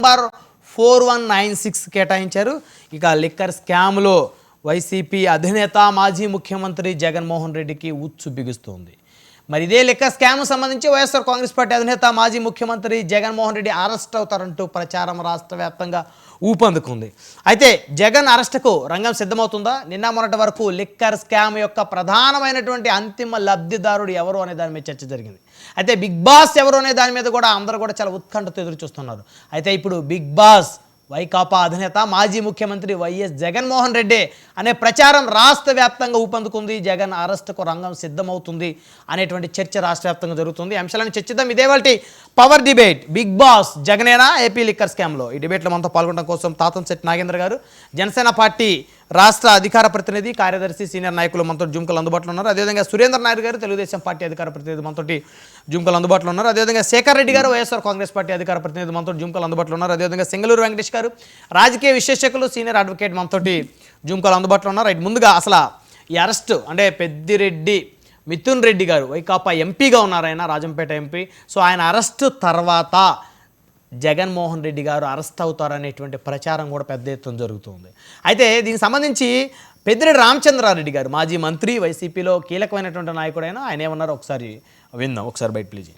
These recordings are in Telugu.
నంబర్ 4196 కేటాయించారు. ఇక లిక్కర్ స్కామ్లో వైసీపీ అధినేత మాజీ ముఖ్యమంత్రి జగన్మోహన్ రెడ్డికి ఉచ్చు బిగుస్తోంది. మరి ఇదే లిక్కర్ స్కామ్ సంబంధించి వైఎస్ఆర్ కాంగ్రెస్ పార్టీ అధినేత మాజీ ముఖ్యమంత్రి జగన్మోహన్ రెడ్డి అరెస్ట్ అవుతారంటూ ప్రచారం రాష్ట్ర వ్యాప్తంగా ఊపందుకుంది. అయితే జగన్ అరెస్టుకు రంగం సిద్ధమవుతుందా? నిన్న మొన్నటి వరకు లిక్కర్ స్కామ్ యొక్క ప్రధానమైనటువంటి అంతిమ లబ్ధిదారుడు ఎవరు అనే దాని మీద చర్చ జరిగింది. అయితే బిగ్ బాస్ ఎవరు అనే దాని మీద కూడా అందరూ కూడా చాలా ఉత్కంఠతో ఎదురు చూస్తున్నారు. అయితే ఇప్పుడు బిగ్ బాస్ వైకాపా అధినేత మాజీ ముఖ్యమంత్రి వైఎస్ జగన్మోహన్ రెడ్డి అనే ప్రచారం రాష్ట్ర వ్యాప్తంగా ఊపందుకుంది. జగన్ అరెస్టుకు రంగం సిద్ధమవుతుంది అనేటువంటి చర్చ రాష్ట్ర వ్యాప్తంగా జరుగుతుంది. అంశాలను చర్చిద్దాం. ఇదే వాళ్ళ పవర్ డిబేట్. బిగ్ బాస్ జగనేనా ఏపీ లిక్కర్ స్కామ్లో? ఈ డిబేట్లో మనతో పాల్గొనడం కోసం తాతంశెట్టి నాగేంద్ర గారు, జనసేన పార్టీ రాష్ట్ర అధికార ప్రతినిధి, కార్యదర్శి, సీనియర్ నాయకులు మనతో జూమ్కలు అందుబాటులో ఉన్నారు. అదేవిధంగా సురేంద్ర నాయుడు గారు, తెలుగుదేశం పార్టీ అధికార ప్రతినిధి మనతో జూమ్కలు అందుబాటులో ఉన్నారు. అదేవిధంగా శేఖర్ రెడ్డి గారు, వైఎస్ఆర్ కాంగ్రెస్ పార్టీ అధికార ప్రతినిధి మనతో జూమ్కలు అందుబాటులో ఉన్నారు. అదేవిధంగా సింగళూరు వెంకటేష్ గారు, రాజకీయ విశ్లేషకులు, సీనియర్ అడ్వకేట్ మనతో జూమ్కలు అందుబాటులో ఉన్నారు. రైట్, ముందుగా అసలు ఈ అరెస్టు అంటే పెద్దిరెడ్డి మిథున్ రెడ్డి గారు వైకాపా ఎంపీగా ఉన్నారు, ఆయన రాజంపేట ఎంపీ. సో ఆయన అరెస్టు తర్వాత జగన్మోహన్ రెడ్డి గారు అరెస్ట్ అవుతారనేటువంటి ప్రచారం కూడా పెద్ద ఎత్తున జరుగుతుంది. అయితే దీనికి సంబంధించి పెద్దిరెడ్డి రామచంద్రారెడ్డి గారు, మాజీ మంత్రి, వైసీపీలో కీలకమైనటువంటి నాయకుడైనా, ఆయన ఏమన్నారో ఒకసారి విందాం. ఒకసారి బయట ప్లీజ్.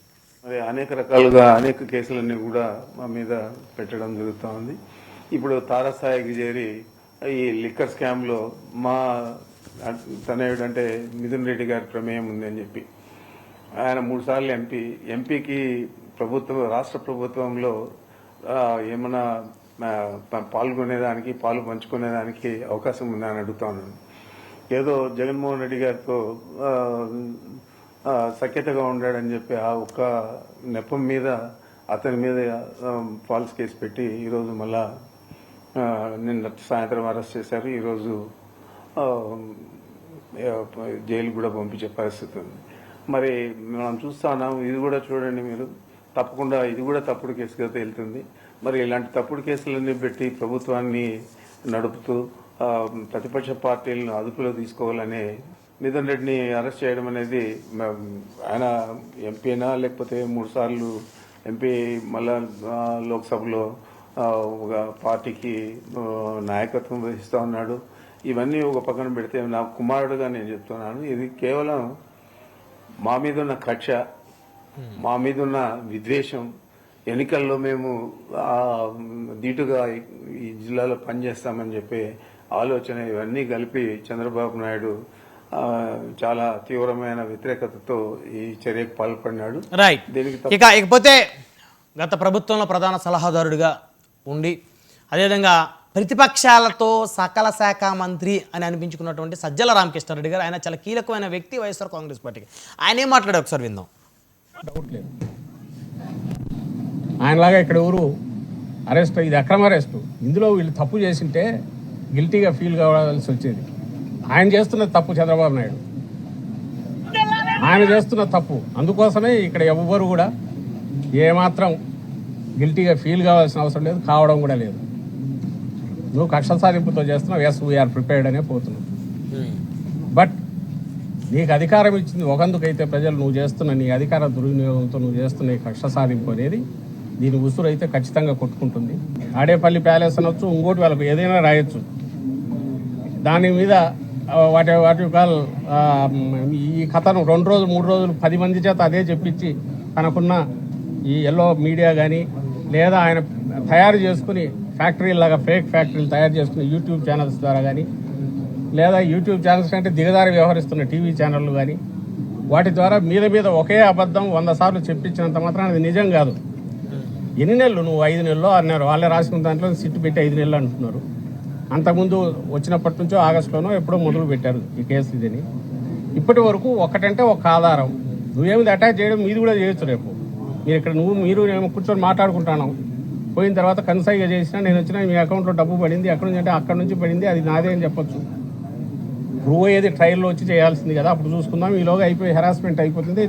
మరి అనేక రకాలుగా అనేక కేసులన్నీ కూడా మా మీద పెట్టడం జరుగుతూ ఉంది. ఇప్పుడు తారస్థాయికి చేరి ఈ లిక్కర్ స్కామ్లో మా తనయుడు అంటే మిథున్ రెడ్డి గారి ప్రమేయం ఉంది అని చెప్పి ఆయన 3 సార్లు ఎంపీకి రాష్ట్ర ప్రభుత్వంలో ఏమైనా పాల్గొనేదానికి, పాలు పంచుకునేదానికి అవకాశం ఉందని అడుగుతా ఉన్నాను. ఏదో జగన్మోహన్ రెడ్డి గారితో సఖ్యతగా ఉండాడని చెప్పి ఆ ఒక్క నెపం మీద అతని మీద ఫాల్స్ కేసు పెట్టి ఈరోజు మళ్ళా నిన్న సాయంత్రం అరెస్ట్ చేశారు. ఈరోజు జైలు కూడా పంపించే పరిస్థితి ఉంది. మరి మనం చూస్తా ఉన్నాం. ఇది కూడా చూడండి మీరు, తప్పకుండా ఇది కూడా తప్పుడు కేసుగా తేలుతుంది. మరి ఇలాంటి తప్పుడు కేసులన్నీ పెట్టి ప్రభుత్వాన్ని నడుపుతూ ప్రతిపక్ష పార్టీలను అదుపులో తీసుకోవాలనే మిథున్ రెడ్డిని అరెస్ట్ చేయడం అనేది, ఆయన ఎంపీనా లేకపోతే 3 సార్లు ఎంపీ మళ్ళా లోక్సభలో ఒక పార్టీకి నాయకత్వం వహిస్తూ ఉన్నాడు. ఇవన్నీ ఒక పక్కన పెడితే నా కుమారుడుగా నేను చెప్తున్నాను, ఇది కేవలం మా మీద ఉన్న కక్ష, మా మీద ఉన్న విద్వేషం, ఎన్నికల్లో మేము ధీటుగా ఈ జిల్లాలో పనిచేస్తామని చెప్పే ఆలోచన, ఇవన్నీ కలిపి చంద్రబాబు నాయుడు చాలా తీవ్రమైన వ్యతిరేకతతో ఈ చర్యకు పాల్పడినాడు. రైట్. ఇకపోతే గత ప్రభుత్వంలో ప్రధాన సలహాదారుడిగా ఉండి అదేవిధంగా ప్రతిపక్షాలతో సకల శాఖ మంత్రి అని అనిపించుకున్నటువంటి సజ్జల రామకృష్ణారెడ్డి గారు, ఆయన చాలా కీలకమైన వ్యక్తి వైఎస్ఆర్ కాంగ్రెస్ పార్టీకి. ఆయన ఏం మాట్లాడారు ఒకసారి విందాం. డౌట్ లేదు, ఆయనలాగా ఇక్కడ ఎవరు అరెస్ట్, ఇది అక్రమ అరెస్టు. ఇందులో వీళ్ళు తప్పు చేసింటే గిల్టీగా ఫీల్ కావాల్సి వచ్చేది. ఆయన చేస్తున్న తప్పు చంద్రబాబు నాయుడు, ఆయన చేస్తున్న తప్పు. అందుకోసమే ఇక్కడ ఎవ్వరు కూడా ఏమాత్రం గిల్టీగా ఫీల్ కావాల్సిన అవసరం లేదు, కావడం కూడా లేదు. నువ్వు కక్ష సాధింపుతో చేస్తున్నావు, ఎస్ వీఆర్ ప్రిపేర్డ్ అనే పోతున్నావు. బట్ నీకు అధికారం ఇచ్చింది ఒకందుకైతే ప్రజలు, నువ్వు చేస్తున్న నీ అధికార దుర్వినియోగంతో నువ్వు చేస్తున్న ఈ కక్ష సాధింపు అనేది దీని ఉసురు అయితే ఖచ్చితంగా కొట్టుకుంటుంది. ఆడేపల్లి ప్యాలెస్ అనొచ్చు, ఇంకోటి వాళ్ళకు ఏదైనా రాయొచ్చు. దాని మీద వాటి కాల్ ఈ కథను 2 రోజులు 3 రోజులు 10 మంది చేత అదే చెప్పించి తనకున్న ఈ ఎల్లో మీడియా కానీ లేదా ఆయన తయారు చేసుకుని ఫ్యాక్టరీలాగా ఫేక్ ఫ్యాక్టరీలు తయారు చేసుకుని యూట్యూబ్ ఛానల్స్ ద్వారా కానీ లేదా యూట్యూబ్ ఛానల్స్ కంటే దిగదారి వ్యవహరిస్తున్న టీవీ ఛానళ్ళు కానీ వాటి ద్వారా మీద ఒకే అబద్ధం 100 సార్లు చెప్పించినంత మాత్రం అది నిజం కాదు. ఎన్ని నెలలు నువ్వు 5 నెలలు అన్నారు, వాళ్ళే రాసుకున్న దాంట్లో సిట్టు పెట్టి 5 నెలలు అంటున్నారు. అంతకుముందు వచ్చినప్పటి నుంచో ఆగస్టులోనో ఎప్పుడో మొదలు పెట్టారు ఈ కేసు. ఇదని ఇప్పటి వరకు ఒకటంటే ఒక ఆధారం. నువ్వేమిది అటాక్ చేయడం మీది కూడా చేయొచ్చు. రేపు మీరు ఇక్కడ మీరు నేను కూర్చొని మాట్లాడుకుంటాను, పోయిన తర్వాత కన్సైగా చేసినా నేను వచ్చినా మీ అకౌంట్లో డబ్బు పడింది, ఎక్కడి నుంచి అంటే అక్కడి నుంచి పడింది, అది నాదే అని చెప్పొచ్చు. ప్రూవ్ అయ్యేది ట్రయల్లో వచ్చి చేయాల్సింది కదా, అప్పుడు చూసుకుందాం. ఈలోగా అయిపోయి హెరాస్మెంట్ అయిపోతుంది,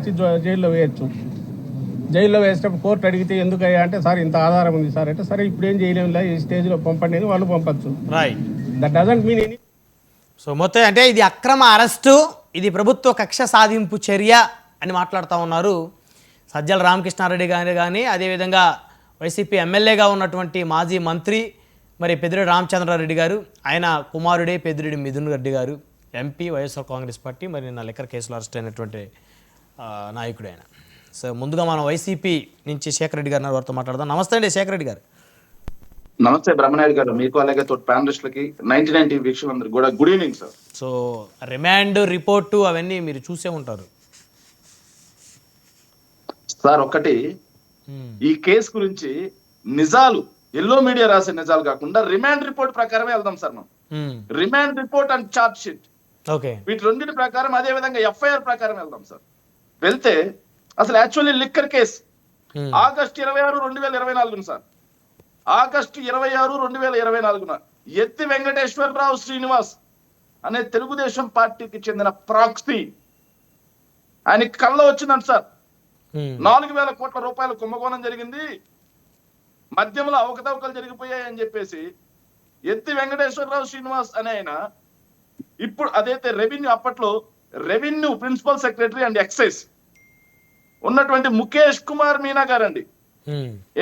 జైల్లో వేయచ్చు. జైల్లో వేసేటప్పుడు కోర్టు అడిగితే ఎందుకయ్యా అంటే, సార్ ఇంత ఆధారం ఉంది సార్ అంటే, సరే ఇప్పుడు ఏం చేయలేము, ఈ స్టేజ్లో పంపండి అని వాళ్ళు పంపచ్చు. That doesn't mean any. So మొత్తం అంటే ఇది అక్రమ అరెస్టు, ఇది ప్రభుత్వ కక్ష సాధింపు చర్య అని మాట్లాడుతూ ఉన్నారు సజ్జల రామకృష్ణారెడ్డి గారు కానీ అదేవిధంగా వైసీపీ ఎమ్మెల్యేగా ఉన్నటువంటి మాజీ మంత్రి మరి పెద్దిరెడ్డి రామచంద్రారెడ్డి గారు, ఆయన కుమారుడే పెద్దిరెడ్డి మిథున్ రెడ్డి గారు, ఎంపీ వైఎస్ఆర్ కాంగ్రెస్ పార్టీ, మరి నిన్న లిక్కర్ కేసులో అరెస్ట్ అయినటువంటి నాయకుడు ఆయన. సో ముందుగా మనం వైసీపీ నుంచి శేఖర్ రెడ్డి గారు వారితో మాట్లాడదాం. నమస్తే అండి శేఖర్ రెడ్డి గారు. నమస్తే బ్రహ్మనాయుడు గారు, మీకు అలాగే తోటి ప్యానలిస్టులకి 99 టీవీ వీక్షకులందరికీ కూడా good evening sir. So remand report అవన్నీ మీరు చూసే ఉంటారు సార్. ఒకటి, ఈ కేసు గురించి నిజాలు ఎల్లో మీడియా రాసే నిజాలు కాకుండా రిమాండ్ రిపోర్ట్ ప్రకారమే వెళ్దాం సార్ మనం. Remand report and charge sheet, okay, వీటి రెండింటి ప్రకారం, అదే విధంగా ఎఫ్ఐఆర్ ప్రకారం వెళ్దాం సార్. వెళ్తే అసలు actually liquor case August 26, 2024 sir. August 26, 2024 ఎత్తి వెంకటేశ్వరరావు శ్రీనివాస్ అనే తెలుగుదేశం పార్టీకి చెందిన ప్రాక్సీ ఆయన కళ్ళ వచ్చిందంట సార్. 4,000 కోట్ల రూపాయల కుంభకోణం జరిగింది, మద్యంలో అవకతవకలు జరిగిపోయాయి అని చెప్పేసి ఎత్తి వెంకటేశ్వరరావు శ్రీనివాస్ అనే ఆయన ఇప్పుడు అదైతే రెవెన్యూ, అప్పట్లో revenue principal secretary and excise ఉన్నటువంటి ముఖేష్ కుమార్ మీనా గారండి,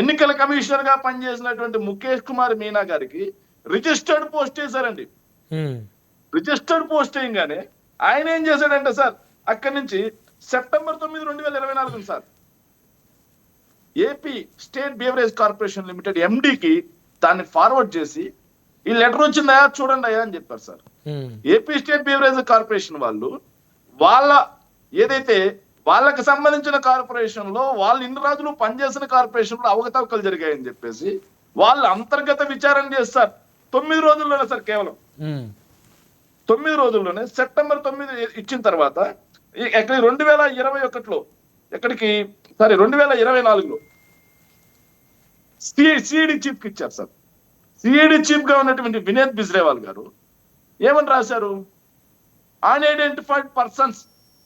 ఎన్నికల కమిషనర్ గా పనిచేసినటువంటి ముఖేష్ కుమార్ మీనా గారికి రిజిస్టర్డ్ పోస్ట్ చేశారండి. రిజిస్టర్డ్ పోస్ట్ చేయగానే ఆయన ఏం చేశాడంటే సార్, అక్కడి నుంచి September 9, 2024 sir AP state beverage corporation limited ఎండికి దాన్ని ఫార్వర్డ్ చేసి ఈ లెటర్ వచ్చిందయా చూడండి అయ్యా అని చెప్పారు sir. AP state beverage corporation వాళ్ళు వాళ్ళ ఏదైతే వాళ్ళకి సంబంధించిన కార్పొరేషన్ లో వాళ్ళు ఇన్ని రోజులు పనిచేసిన కార్పొరేషన్ లో అవకతవకలు జరిగాయని చెప్పేసి వాళ్ళు అంతర్గత విచారణ చేస్తారు 9 రోజుల్లోనే సార్. కేవలం 9 రోజుల్లోనే సెప్టెంబర్ 9 ఇచ్చిన తర్వాత ఎక్కడ 2021లో ఎక్కడికి సారీ 2024లో సిఐడి చీఫ్ కి ఇచ్చారు సార్. సిఐడి చీఫ్ గా ఉన్నటువంటి వినోద్ బిజ్రేవాల్ గారు ఏమని రాశారు, అన్ఐడెంటిఫైడ్ పర్సన్స్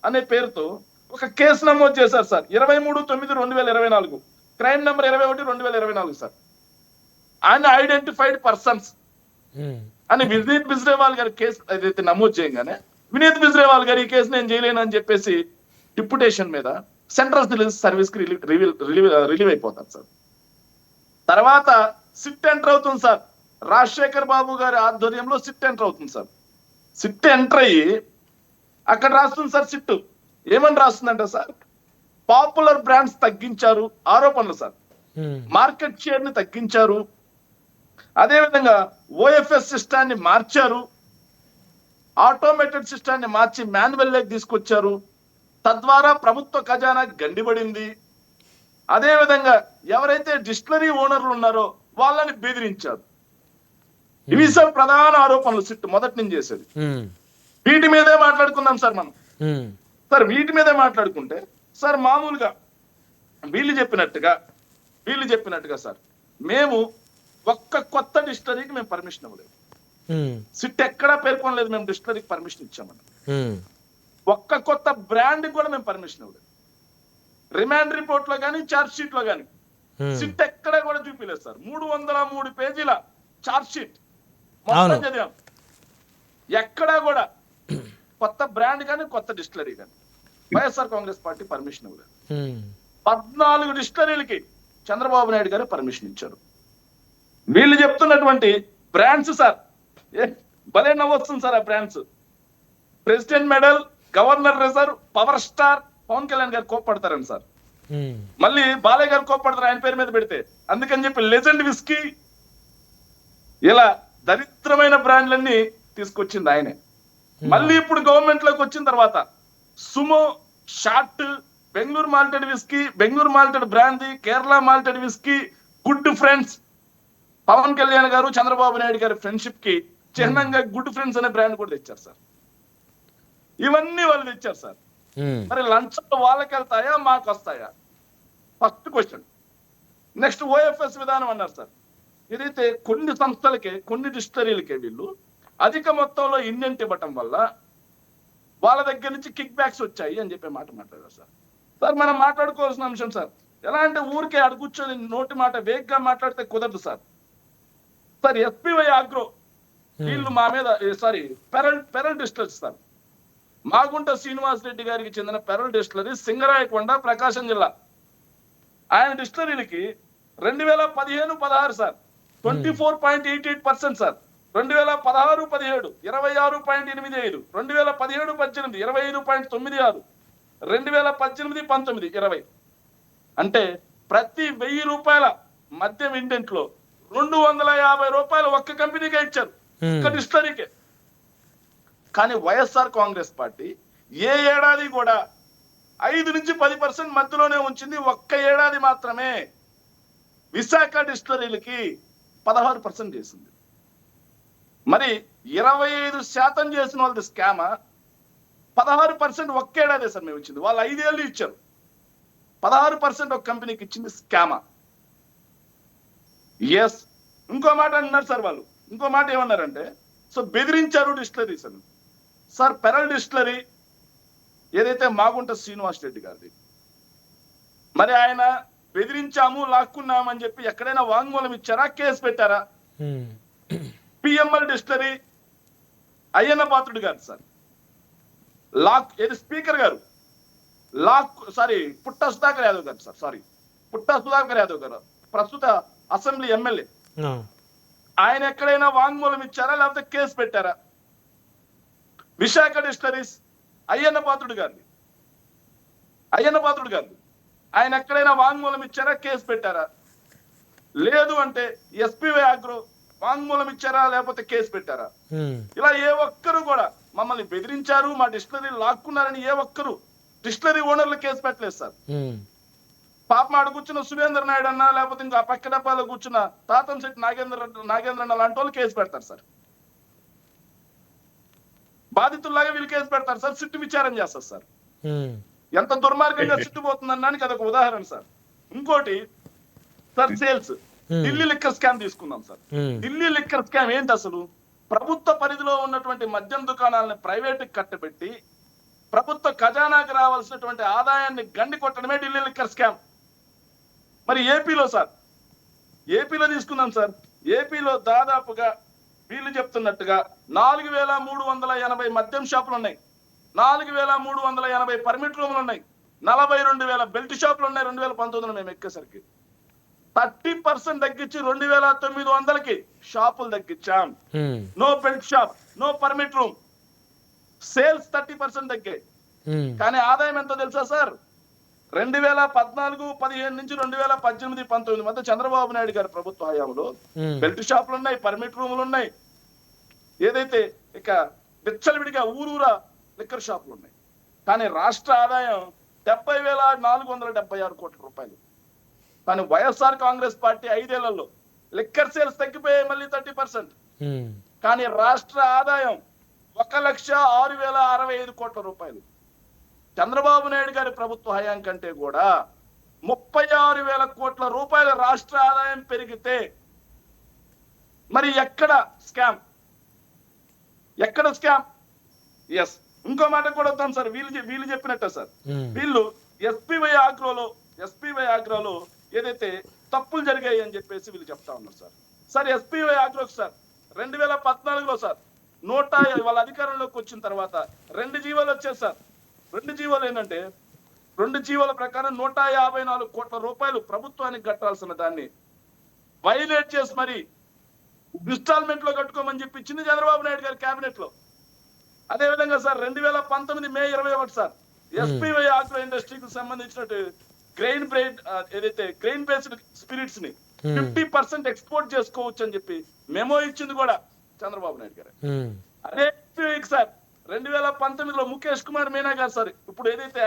అనే పేరుతో ఒక కేసు నమోదు చేశారు sir. 23/9/2024 crime number 21/2024 sir. Unidentified persons అని వినీత్ బిజ్రేవాల్ గారి కేసు ఏదైతే నమోదు చేయగానే వినీత్ బిజ్రేవాల్ గారు ఈ కేసు నేను చేయలేను అని చెప్పేసి డిప్యుటేషన్ మీద సెంట్రల్ సర్వీస్ కి రిలీవ్ అయిపోతారు సార్. తర్వాత సిట్ ఎంటర్ అవుతుంది సార్. రాజశేఖర్ బాబు గారి ఆధ్వర్యంలో సిట్ ఎంటర్ అవుతుంది సార్. సిట్ ఎంటర్ అయ్యి అక్కడ రాస్తుంది సార్. సిట్ ఏమని రాస్తుందంటే సార్, పాపులర్ బ్రాండ్స్ తగ్గించారు ఆరోపణలు సార్, మార్కెట్ షేర్ ని తగ్గించారు, అదేవిధంగా ఓఎఫ్ఎస్ సిస్టాన్ని మార్చారు, ఆటోమేటెడ్ సిస్టాన్ని మార్చి మాన్యువల్ లెగ్ తీసుకొచ్చారు, తద్వారా ప్రభుత్వ ఖజానా గండిపడింది, అదేవిధంగా ఎవరైతే డిస్టిలరీ ఓనర్లు ఉన్నారో వాళ్ళని బెదిరించారు. ఇవి సార్ ప్రధాన ఆరోపణలు సిట్ మొదటి నుంచి చేసేది. వీటి మీదే మాట్లాడుకుందాం సార్ మనం. సార్ వీటి మీదే మాట్లాడుకుంటే సార్ మామూలుగా వీళ్ళు చెప్పినట్టుగా సార్ మేము ఒక్క కొత్త డిస్టిలరీకి మేము పర్మిషన్ ఇవ్వలేదు. సిట్ ఎక్కడా పేర్కొనలేదు మేము డిస్టిలరీకి పర్మిషన్ ఇచ్చామని. ఒక్క కొత్త బ్రాండ్ కూడా మేము పర్మిషన్ ఇవ్వలేదు. రిమాండ్ రిపోర్ట్ లో కానీ చార్జ్ షీట్ లో కానీ సిట్ ఎక్కడా కూడా చూపిలేదు సార్. 303 పేజీల చార్జ్ షీట్ మొత్తం చదివాం. ఎక్కడా కూడా కొత్త బ్రాండ్ కానీ కొత్త డిస్టిలరీ కానీ వైఎస్ఆర్ కాంగ్రెస్ పార్టీ పర్మిషన్ ఇవ్వలేదు. 14 డిస్టిలరీలకి చంద్రబాబు నాయుడు గారు పర్మిషన్ ఇచ్చారు. వీళ్ళు చెప్తున్నటువంటి బ్రాండ్స్ సార్ భలే నవ్వొస్తుంది సార్. ఆ brands president medal, governor reserve, power star, Pawan Kalyan గారు కోప్పడతారండి సార్. మళ్ళీ బాలయ్య గారు కోప్పడతారు ఆయన పేరు మీద పెడితే. అందుకని చెప్పి లెజెండ్ విస్కీ, ఇలా దరిద్రమైన బ్రాండ్లన్నీ తీసుకొచ్చింది ఆయనే. మళ్ళీ ఇప్పుడు గవర్నమెంట్ లోకి వచ్చిన తర్వాత sumo, short, Bengaluru malted whisky, Bengaluru malted brandy, Kerala malted whisky, good friends, Pawan Kalyan గారు చంద్రబాబు నాయుడు గారి ఫ్రెండ్షిప్ కి చిహ్నంగా గుడ్ ఫ్రెండ్స్ అనే బ్రాండ్ కూడా తెచ్చారు సార్. ఇవన్నీ వాళ్ళు తెచ్చారు సార్. మరి లంచాలు వాళ్ళకి వెళ్తాయా మాకు వస్తాయా? First question. నెక్స్ట్ ఓఎఫ్ఎస్ విధానం అన్నారు సార్. ఏదైతే కొన్ని సంస్థలకే, కొన్ని డిస్టిలరీలకే వీళ్ళు అధిక మొత్తంలో ఇండెంట్ ఇవ్వటం వల్ల వాళ్ళ దగ్గర నుంచి కిక్ బ్యాక్స్ వచ్చాయి అని చెప్పే మాట మాట్లాడారు సార్. సార్ మనం మాట్లాడుకోవాల్సిన అంశం సార్. ఎలా అంటే ఊరికే అడుగుచ్చని నోటి మాట వేగ్గా మాట్లాడితే కుదరదు సార్. సార్ ఎస్పీవై ఆగ్రో వీళ్ళు మా మీద sorry pearl distilleries sir. Magunta Srinivas Reddy గారికి చెందిన పెరల్ డిస్టిలరీ సింగరాయకొండ, ప్రకాశం జిల్లా. ఆయన డిస్టిలరీలకి 2015-16 సార్ 24.88% సార్. 2016-17 26.85, 2017-18 25.96, 2018-19 20. అంటే ప్రతి 1000 రూపాయల మద్యం ఇండెంట్లో 250 రూపాయలు ఒక్క కంపెనీకే ఇచ్చారు, ఒక్క డిస్టరీకే. కానీ వైఎస్ఆర్ కాంగ్రెస్ పార్టీ ఏ ఏడాది కూడా 5 నుంచి 10% మధ్యలోనే ఉంచింది. ఒక్క ఏడాది మాత్రమే విశాఖ డిస్టరీలకి 16% చేసింది. మరి 25% చేసిన వాళ్ళది స్కామా, 16% ఒక్కేడాదే సార్ మేము ఇచ్చింది. వాళ్ళు 5 ఏళ్ళు ఇచ్చారు, 16% ఒక కంపెనీకి ఇచ్చింది స్కామా. ఎస్, ఇంకో మాట అన్నారు సార్ వాళ్ళు. ఇంకో మాట ఏమన్నారంటే, సో బెదిరించారు డిస్టిలరీస్ అని. సార్ పెరల్ డిస్టిలరీ ఏదైతే మాగుంట శ్రీనివాస్ రెడ్డి గారిది, మరి ఆయన బెదిరించాము లాక్కున్నామని చెప్పి ఎక్కడైనా వాంగ్మూలం ఇచ్చారా, కేసు పెట్టారా? పిఎంఎల్ డిస్టిలరీ అయ్యన్న పాత్రుడు గారు సార్ ఏది స్పీకర్ గారు పుట్ట సుధాకర్ యాదవ్ గారు సార్ పుట్ట సుధాకర్ యాదవ్ గారు ప్రస్తుత అసెంబ్లీ ఎమ్మెల్యే, ఆయన ఎక్కడైనా వాంగ్మూలం ఇచ్చారా లేకపోతే కేసు పెట్టారా? విశాఖ డిస్టిలరీస్ అయ్యన్న పాత్రుడు గారిది ఆయన ఎక్కడైనా వాంగ్మూలం ఇచ్చారా, కేసు పెట్టారా? లేదు అంటే ఎస్పీవై ఆగ్రో వాంగ్మూలం ఇచ్చారా లేకపోతే కేసు పెట్టారా? ఇలా ఏ ఒక్కరు కూడా మమ్మల్ని బెదిరించారు, మా డిస్టిలరీ లాక్కున్నారని ఏ ఒక్కరు డిస్టిలరీ ఓనర్లు కేసు పెట్టలేదు సార్. పాపం ఆడ కూర్చున్న సురేంద్ర నాయుడు అన్నా లేకపోతే ఇంకా పక్క డబ్బాలో కూర్చున్న తాతంశెట్టి నాగేంద్ర అన్న లాంటి వాళ్ళు కేసు పెడతారు సార్. బాధితుల్లాగా వీళ్ళు కేసు పెడతారు సార్, సిట్టు విచారణ చేస్తారు సార్. ఎంత దుర్మార్గంగా సిట్టుపోతుందన్నానికి అదొక ఉదాహరణ సార్. ఇంకోటి sir sales Delhi liquor scam తీసుకుందాం సార్. ఢిల్లీ లిక్కర్ స్కామ్ ఏంటి అసలు? ప్రభుత్వ పరిధిలో ఉన్నటువంటి మద్యం దుకాణాలను ప్రైవేట్ కట్టబెట్టి ప్రభుత్వ ఖజానాకి రావాల్సినటువంటి ఆదాయాన్ని గండి కొట్టడమే ఢిల్లీ లిక్కర్ స్కామ్. మరి ఏపీలో సార్, ఏపీలో తీసుకుందాం సార్. ఏపీలో దాదాపుగా వీళ్ళు చెప్తున్నట్టుగా 4380 మద్యం షాపులు ఉన్నాయి, 4380 పర్మిట్ రూములు ఉన్నాయి, 42,000 బెల్ట్ షాపులు ఉన్నాయి. 2019 మేము ఎక్కేసరికి 30% తగ్గించి 2,900కి షాపులు తగ్గించాం. No belt shop, no permit room, sales 30% తగ్గాయి. కానీ ఆదాయం ఎంతో తెలుసా సార్? 2014-15 నుంచి 2018-19 మధ్య చంద్రబాబు నాయుడు గారి ప్రభుత్వ హయాంలో బెల్ట్ షాపులు ఉన్నాయి, పర్మిట్ రూములు ఉన్నాయి, ఏదైతే ఇక విచ్చలవిడిగా ఊరూరా లిక్కర్ షాపులు ఉన్నాయి. కానీ రాష్ట్ర ఆదాయం 70,476 కోట్ల రూపాయలు. కానీ వైఎస్ఆర్ కాంగ్రెస్ పార్టీ 5 ఏళ్లలో లిక్కర్ సేల్స్ తగ్గిపోయాయి మళ్ళీ 30%. కానీ రాష్ట్ర ఆదాయం 1,06,065 కోట్ల రూపాయలు. చంద్రబాబు నాయుడు గారి ప్రభుత్వ హయాం కంటే కూడా 36,000 కోట్ల రూపాయల రాష్ట్ర ఆదాయం పెరిగితే మరి ఎక్కడ స్కామ్? ఎస్, ఇంకో మాట కూడా వద్దాం సార్. వీళ్ళు చెప్పినట్టే సార్, వీళ్ళు ఎస్పీవై ఆగ్రోలో ఏదైతే తప్పులు జరిగాయి అని చెప్పేసి వీళ్ళు చెప్తా ఉన్నారు సార్. సార్ ఎస్పీవై ఆగ్రోకి సార్ 2014లో సార్ వాళ్ళ అధికారంలోకి వచ్చిన తర్వాత 2 జీవోలు వచ్చాయి సార్. 2 జీవోలు ఏంటంటే 2 జీవోల ప్రకారం 154 కోట్ల రూపాయలు ప్రభుత్వానికి కట్టాల్సిన దాన్ని వైలేట్ చేసి మరి ఇన్స్టాల్మెంట్ లో కట్టుకోమని చెప్పి ఇచ్చింది చంద్రబాబు నాయుడు గారి కేబినెట్ లో. అదే విధంగా సార్ 2019 మే 21 సార్ ఎస్పీవై ఆగ్రో ఇండస్ట్రీకి సంబంధించినట్టు గ్రెయిన్ బేస్డ్ స్పిరిట్స్ ని 50% ఎక్స్పోర్ట్ చేసుకోవచ్చు అని చెప్పి మెమో ఇచ్చింది కూడా చంద్రబాబు నాయుడు గారు. అదే సార్ 2019లో ముఖేష్ కుమార్ మీనా గారు సార్ ఇప్పుడు ఏదైతే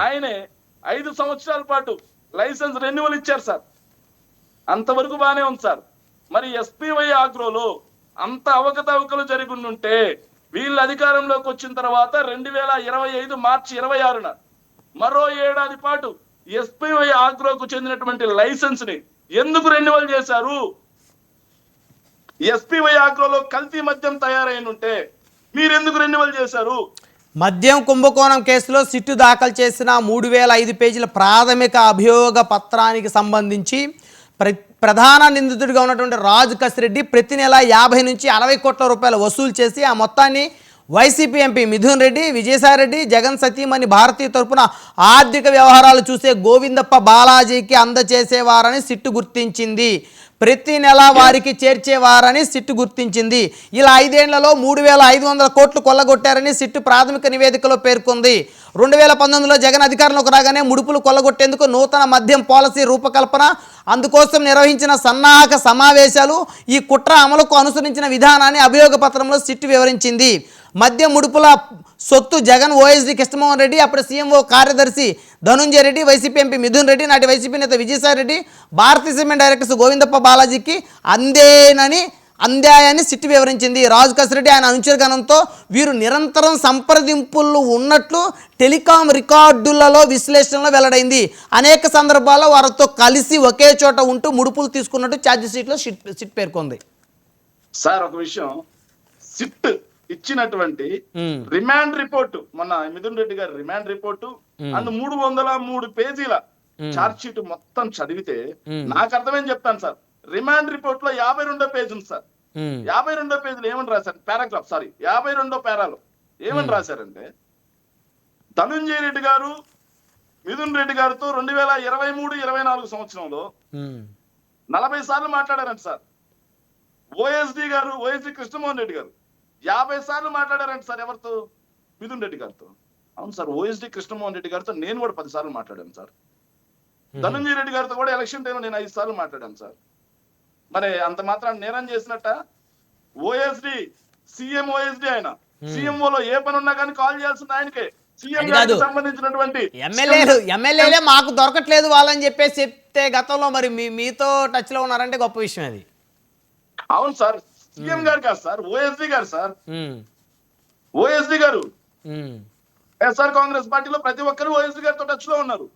ఆయనే 5 సంవత్సరాల పాటు లైసెన్స్ రెన్యువల్ ఇచ్చారు సార్. అంతవరకు బానే ఉంది సార్. మరి ఎస్పీవై ఆగ్రోలో అంత అవకతవకలు జరిగి ఉంటే వీళ్ళు అధికారంలోకి వచ్చిన తర్వాత 2025 మార్చి 26న మరో ఏడాది పాటు ఎస్పీవై ఆగ్రోకు చెందినటువంటి లైసెన్స్ ని ఎందుకు రెన్యువల్ చేశారు? ఎస్పీవై ఆగ్రోలో కల్తీ మద్యం తయారైన ఉంటే మీరెందుకు రెన్యువల్ చేశారు? మద్యం కుంభకోణం కేసులో సిట్టు దాఖలు చేసిన 3,005 పేజీల ప్రాథమిక అభియోగ పత్రానికి సంబంధించి ప్రధాన నిందితుడిగా ఉన్నటువంటి రాజు కసిరెడ్డి ప్రతి నెల 50 నుంచి 60 కోట్ల రూపాయలు వసూలు చేసి ఆ మొత్తాన్ని వైసీపీ ఎంపీ మిథున్ రెడ్డి, విజయసాయిరెడ్డి, జగన్ సతీమణి భారతీయ తరపున ఆర్థిక వ్యవహారాలు చూసే గోవిందప్ప బాలాజీకి అందజేసేవారని సిట్టు గుర్తించింది. ప్రతి నెల వారికి చేర్చేవారని సిట్టు గుర్తించింది. ఇలా 5 ఏళ్లలో 3,500 కోట్లు కొల్లగొట్టారని సిట్టు ప్రాథమిక నివేదికలో పేర్కొంది. 2019లో జగన్ అధికారంలోకి రాగానే ముడుపులు కొల్లగొట్టేందుకు నూతన మద్యం పాలసీ రూపకల్పన, అందుకోసం నిర్వహించిన సన్నాహక సమావేశాలు, ఈ కుట్ర అమలుకు అనుసరించిన విధానాన్ని అభియోగ పత్రంలో సిట్టు వివరించింది. మద్యం ముడుపుల సొత్తు జగన్, ఓఎస్డీ కృష్ణమోహన్ రెడ్డి, అప్పుడు సీఎంఓ కార్యదర్శి ధనుంజయ రెడ్డి, వైసీపీ ఎంపీ మిథున్ రెడ్డి, నాటి వైసీపీ నేత విజయసాయి రెడ్డి, భారతీయ సిమెంట్ డైరెక్టర్స్ గోవిందప్ప బాలాజీకి అందాయని సిట్టు వివరించింది. రాజు కసిరెడ్డి ఆయన అనుచరగణంతో వీరు నిరంతరం సంప్రదింపులు ఉన్నట్లు టెలికాం రికార్డులలో విశ్లేషణలో వెల్లడైంది. అనేక సందర్భాల్లో వారితో కలిసి ఒకే చోట ఉంటూ ముడుపులు తీసుకున్నట్టు ఛార్జ్ షీట్లో సిట్ పేర్కొంది. సార్ ఒక విషయం, సిట్ ఇచ్చినటువంటి రిమాండ్ రిపోర్టు, మొన్న మిథున్ రెడ్డి గారి రిమాండ్ రిపోర్టు అండ్ 303 పేజీల ఛార్జ్ షీట్ మొత్తం చదివితే నాకు అర్థమేం చెప్తాను సార్. రిమాండ్ రిపోర్ట్ లో 52 పేజీ ఉంది సార్. 52 పేజీలు ఏమని రాశారు, 52 పేరాలు ఏమని రాశారంటే, ధనుంజయ రెడ్డి గారు మిథున్ రెడ్డి గారితో 2023-24 సంవత్సరంలో 40 సార్లు మాట్లాడారంట సార్. ఓఎస్డీ కృష్ణమోహన్ రెడ్డి గారు 50 సార్లు మాట్లాడారంట సార్. ఎవరితో? మిథున్ రెడ్డి గారితో. అవును సార్, ఓఎస్డీ కృష్ణమోహన్ రెడ్డి గారితో నేను కూడా 10 సార్లు మాట్లాడాను సార్. ధనుంజయ రెడ్డి గారితో కూడా ఎలక్షన్ టైంలో నేను 5 సార్లు మాట్లాడాను సార్. మరి అంత మాత్రం నేరం చేసినట్ట? ఓఎస్డీ సీఎం, ఓఎస్డీ ఆయన సీఎంఓలో ఏ పని ఉన్నా కానీ కాల్ చేయాల్సింది ఆయనకే. సీఎం గారికి సంబంధించినటువంటి ఎమ్మెల్యేలే మాకు దొరకట్లేదు వాళ్ళని చెప్పేసి చెప్తే గతంలో మరి మీతో టచ్ లో ఉన్నారంటే గొప్ప విషయం అది. అవును సార్, సీఎం గారు కాదు సార్, ఓఎస్డీ గారు సార్. ఓఎస్డీ గారు ఎస్ఆర్ కాంగ్రెస్ పార్టీలో ప్రతి ఒక్కరు ఓఎస్డీ గారితో టచ్ లో ఉన్నారు.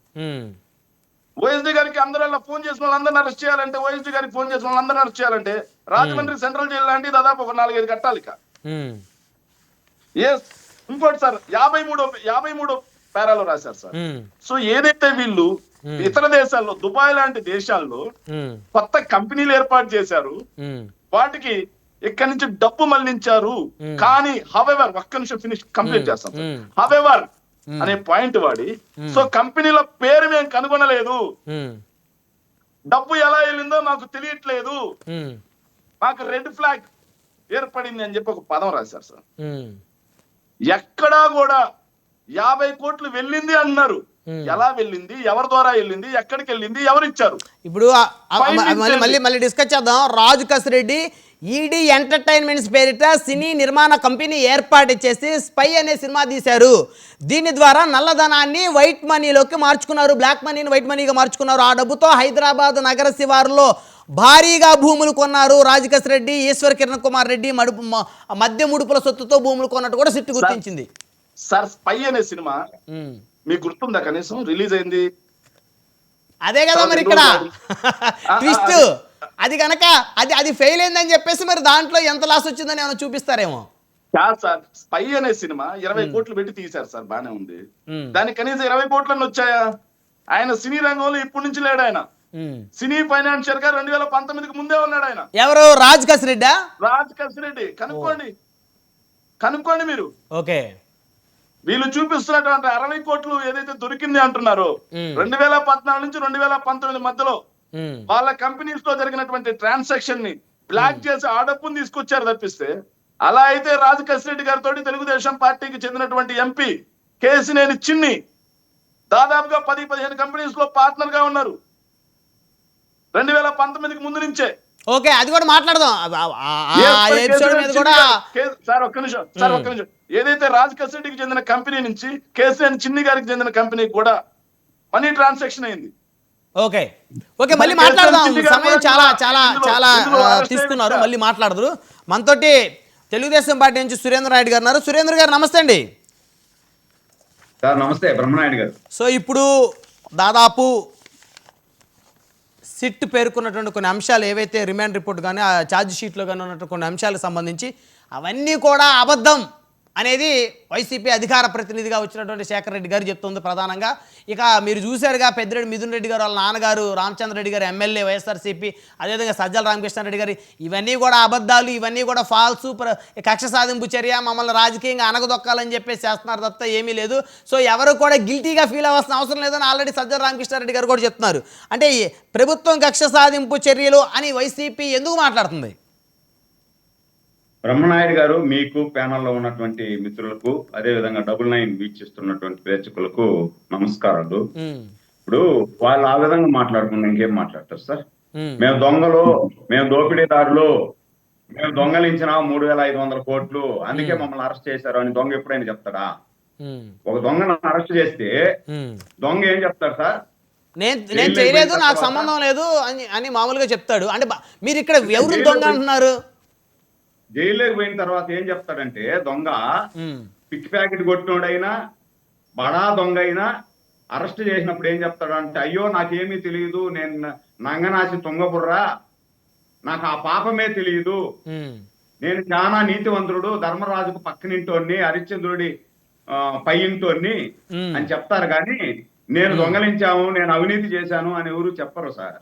ఓఎస్డీ గారికి అందరూ ఫోన్ చేసిన వాళ్ళందరినీ అరెస్ట్ చేయాలంటే, ఓఎస్డీ గారికి ఫోన్ చేసిన వాళ్ళందరినీ అరెస్ట్ చేయాలంటే రాజమండ్రి సెంట్రల్ జైలు లాంటి దాదాపు ఒక 4-5 కట్టాలి. ఇంకోటి సార్, 53 పేరాలో రాశారు సార్. సో ఏదైతే వీళ్ళు ఇతర దేశాల్లో, దుబాయ్ లాంటి దేశాల్లో కొత్త కంపెనీలు ఏర్పాటు చేశారు, వాటికి ఇక్కడి నుంచి డబ్బు మళ్లించారు. కానీ హవెవర్, ఒక్క నిమిషం ఫినిష్ కంప్లీట్ చేస్తాం. హవెవర్ అనే పాయింట్ వాడి, సో కంపెనీల పేరు మేము కనుగొనలేదు, డబ్బు ఎలా వెళ్ళిందో మాకు తెలియట్లేదు, మాకు రెడ్ ఫ్లాగ్ ఏర్పడింది అని చెప్పి ఒక పదం రాశారు సార్. ఎక్కడా కూడా 50 కోట్లు వెళ్ళింది అన్నారు. ఎలా వెళ్ళింది, ఎవరి ద్వారా వెళ్ళింది, ఎక్కడికి వెళ్ళింది, ఎవరు ఇచ్చారు? ఇప్పుడు మళ్ళీ డిస్కస్ చేద్దాం. రాజు కసిరెడ్డి ఈడీ ఎంటర్టైన్మెంట్స్ పేరిట సినీ నిర్మాణ కంపెనీ ఏర్పాటు చేసి స్పై అనే సినిమా తీశారు. దీని ద్వారా నల్లధనాన్ని వైట్ మనీలోకి మార్చుకున్నారు, బ్లాక్ మనీని వైట్ మనీగా మార్చుకున్నారు. ఆ డబ్బుతో హైదరాబాద్ నగర శివారులో భారీగా భూములు కొన్నారు. రాజకేశ్ రెడ్డి, ఈశ్వర్ కిరణ్ కుమార్ రెడ్డి మధ్య ముడుపుల సొత్తుతో భూములు కొన్నట్టు కూడా సిట్టు గుర్తించింది. సార్, స్పై అనే సినిమా మీకు గుర్తుందా? కనీసం రిలీజ్ అయింది అదే కదా మరి ఇక్కడ ట్విస్ట్. అది కనుక అది ఫెయిల్ అయిందని చెప్పేసి మరి దాంట్లో ఎంత లాస్ వచ్చిందని ఏమైనా చూపిస్తారేమో. సార్, స్పై అనే సినిమా 20 కోట్లు పెట్టి తీశారు సార్, బానే ఉంది. దానికి కనీసం 20 కోట్లన్నీ వచ్చాయా? ఆయన సినీ రంగంలో ఇప్పటి నుంచి లేడు. ఆయన సినీ ఫైనాన్షియర్ గా 2019కి ముందే ఉన్నాడు ఆయన. ఎవరు? రాజకేశ్ రెడ్డి. రాజకేశ్ రెడ్డి కనుక్కోండి మీరు. ఓకే, వీళ్ళు చూపిస్తున్నటువంటి 60 కోట్లు ఏదైతే దొరికింది అంటున్నారో 2014 నుంచి 2019 మధ్యలో వాళ్ళ కంపెనీస్ లో జరిగినటువంటి ట్రాన్సాక్షన్ ని బ్లాక్ చేసి ఆ డబ్బును తీసుకొచ్చారు తప్పిస్తే, అలా అయితే రాజకేశ్ రెడ్డి గారితో తెలుగుదేశం పార్టీకి చెందినటువంటి ఎంపీ కేసినేని చిన్ని దాదాపుగా 10-15 కంపెనీస్ లో పార్ట్నర్ గా ఉన్నారు 2019కి ముందు నుంచే. ఓకే, అది కూడా మాట్లాడదాం. సార్ ఒక్క నిమిషం. ఏదైతే రాజకేశ్ రెడ్డికి చెందిన కంపెనీ నుంచి కేసినేని చిన్ని గారికి చెందిన కంపెనీ కూడా మనీ ట్రాన్సాక్షన్ అయింది. ఓకే, మళ్ళీ మాట్లాడదాం. సమయం చాలా చాలా చాలా తీసుకున్నారు, మళ్ళీ మాట్లాడదురు. మనతోటి తెలుగుదేశం పార్టీ నుంచి సురేంద్ర నాయుడు గారు ఉన్నారు. సురేంద్ర గారు నమస్తే అండి. నమస్తే బ్రహ్మనాయుడు గారు. సో ఇప్పుడు దాదాపు సిట్ పేర్కొన్నటువంటి కొన్ని అంశాలు ఏవైతే రిమాండ్ రిపోర్ట్ కానీ ఆ ఛార్జ్ షీట్లో కానీ ఉన్నటువంటి కొన్ని అంశాలకు సంబంధించి అవన్నీ కూడా అబద్ధం అనేది వైసీపీ అధికార ప్రతినిధిగా వచ్చినటువంటి శేఖర్ రెడ్డి గారు చెప్తుంది ప్రధానంగా. ఇక మీరు చూశారుగా పెద్దిరెడ్డి మిథున్ రెడ్డి గారు వాళ్ళ నాన్నగారు రామచంద్రరెడ్డి గారు ఎమ్మెల్యే వైఎస్ఆర్సీపీ, అదేవిధంగా సజ్జల రామకృష్ణారెడ్డి గారు, ఇవన్నీ కూడా అబద్ధాలు, ఇవన్నీ కూడా ఫాల్సు, కక్ష సాధింపు చర్య, మమ్మల్ని రాజకీయంగా అనగదొక్కాలని చెప్పేసి చేస్తున్నారు తప్ప ఏమీ లేదు. సో ఎవరు కూడా గిల్టీగా ఫీల్ అవ్వాల్సిన అవసరం లేదని ఆల్రెడీ సజ్జల రామకృష్ణారెడ్డి గారు కూడా చెప్తున్నారు. అంటే ప్రభుత్వం కక్ష సాధింపు చర్యలు అని వైసీపీ ఎందుకు మాట్లాడుతుంది? బ్రహ్మనాయుడు గారు, మీకు ప్యానల్లో ఉన్నటువంటి మిత్రులకు, అదే విధంగా 99 వీక్షిస్తున్నటువంటి ప్రేక్షకులకు నమస్కారాలు. ఇప్పుడు వాళ్ళు ఆ విధంగా మాట్లాడుకున్నా ఇంకేం మాట్లాడతారు సార్? మేము దొంగలు, మేము దోపిడీదారులు, మేము దొంగలించిన 3,500 కోట్లు, అందుకే మమ్మల్ని అరెస్ట్ చేశారు అని దొంగ ఎప్పుడైనా చెప్తాడా? ఒక దొంగను అరెస్ట్ చేస్తే దొంగ ఏం చెప్తాడు సార్? నేను చేయలేదు, నాకు సంబంధం లేదు అని మామూలుగా చెప్తాడు. అంటే మీరు ఇక్కడ ఎవరు దొంగ అంటున్నారు? జైల్లోకి పోయిన తర్వాత ఏం చెప్తాడంటే దొంగ, పిక్ ప్యాకెట్ కొట్టినోడైనా బడా దొంగ అయినా అరెస్ట్ చేసినప్పుడు ఏం చెప్తాడంటే, అయ్యో నాకేమీ తెలియదు, నేను నంగనాసి తుంగబుర్రా, నాకు ఆ పాపమే తెలియదు, నేను చాలా నీతివంతుడు, ధర్మరాజుకు పక్కనింటోని, హరిశ్చంద్రుడి పై ఇంటోని అని చెప్తారు. కానీ నేను దొంగలించాము, నేను అవినీతి చేశాను అని ఎవరు చెప్పరు సార్.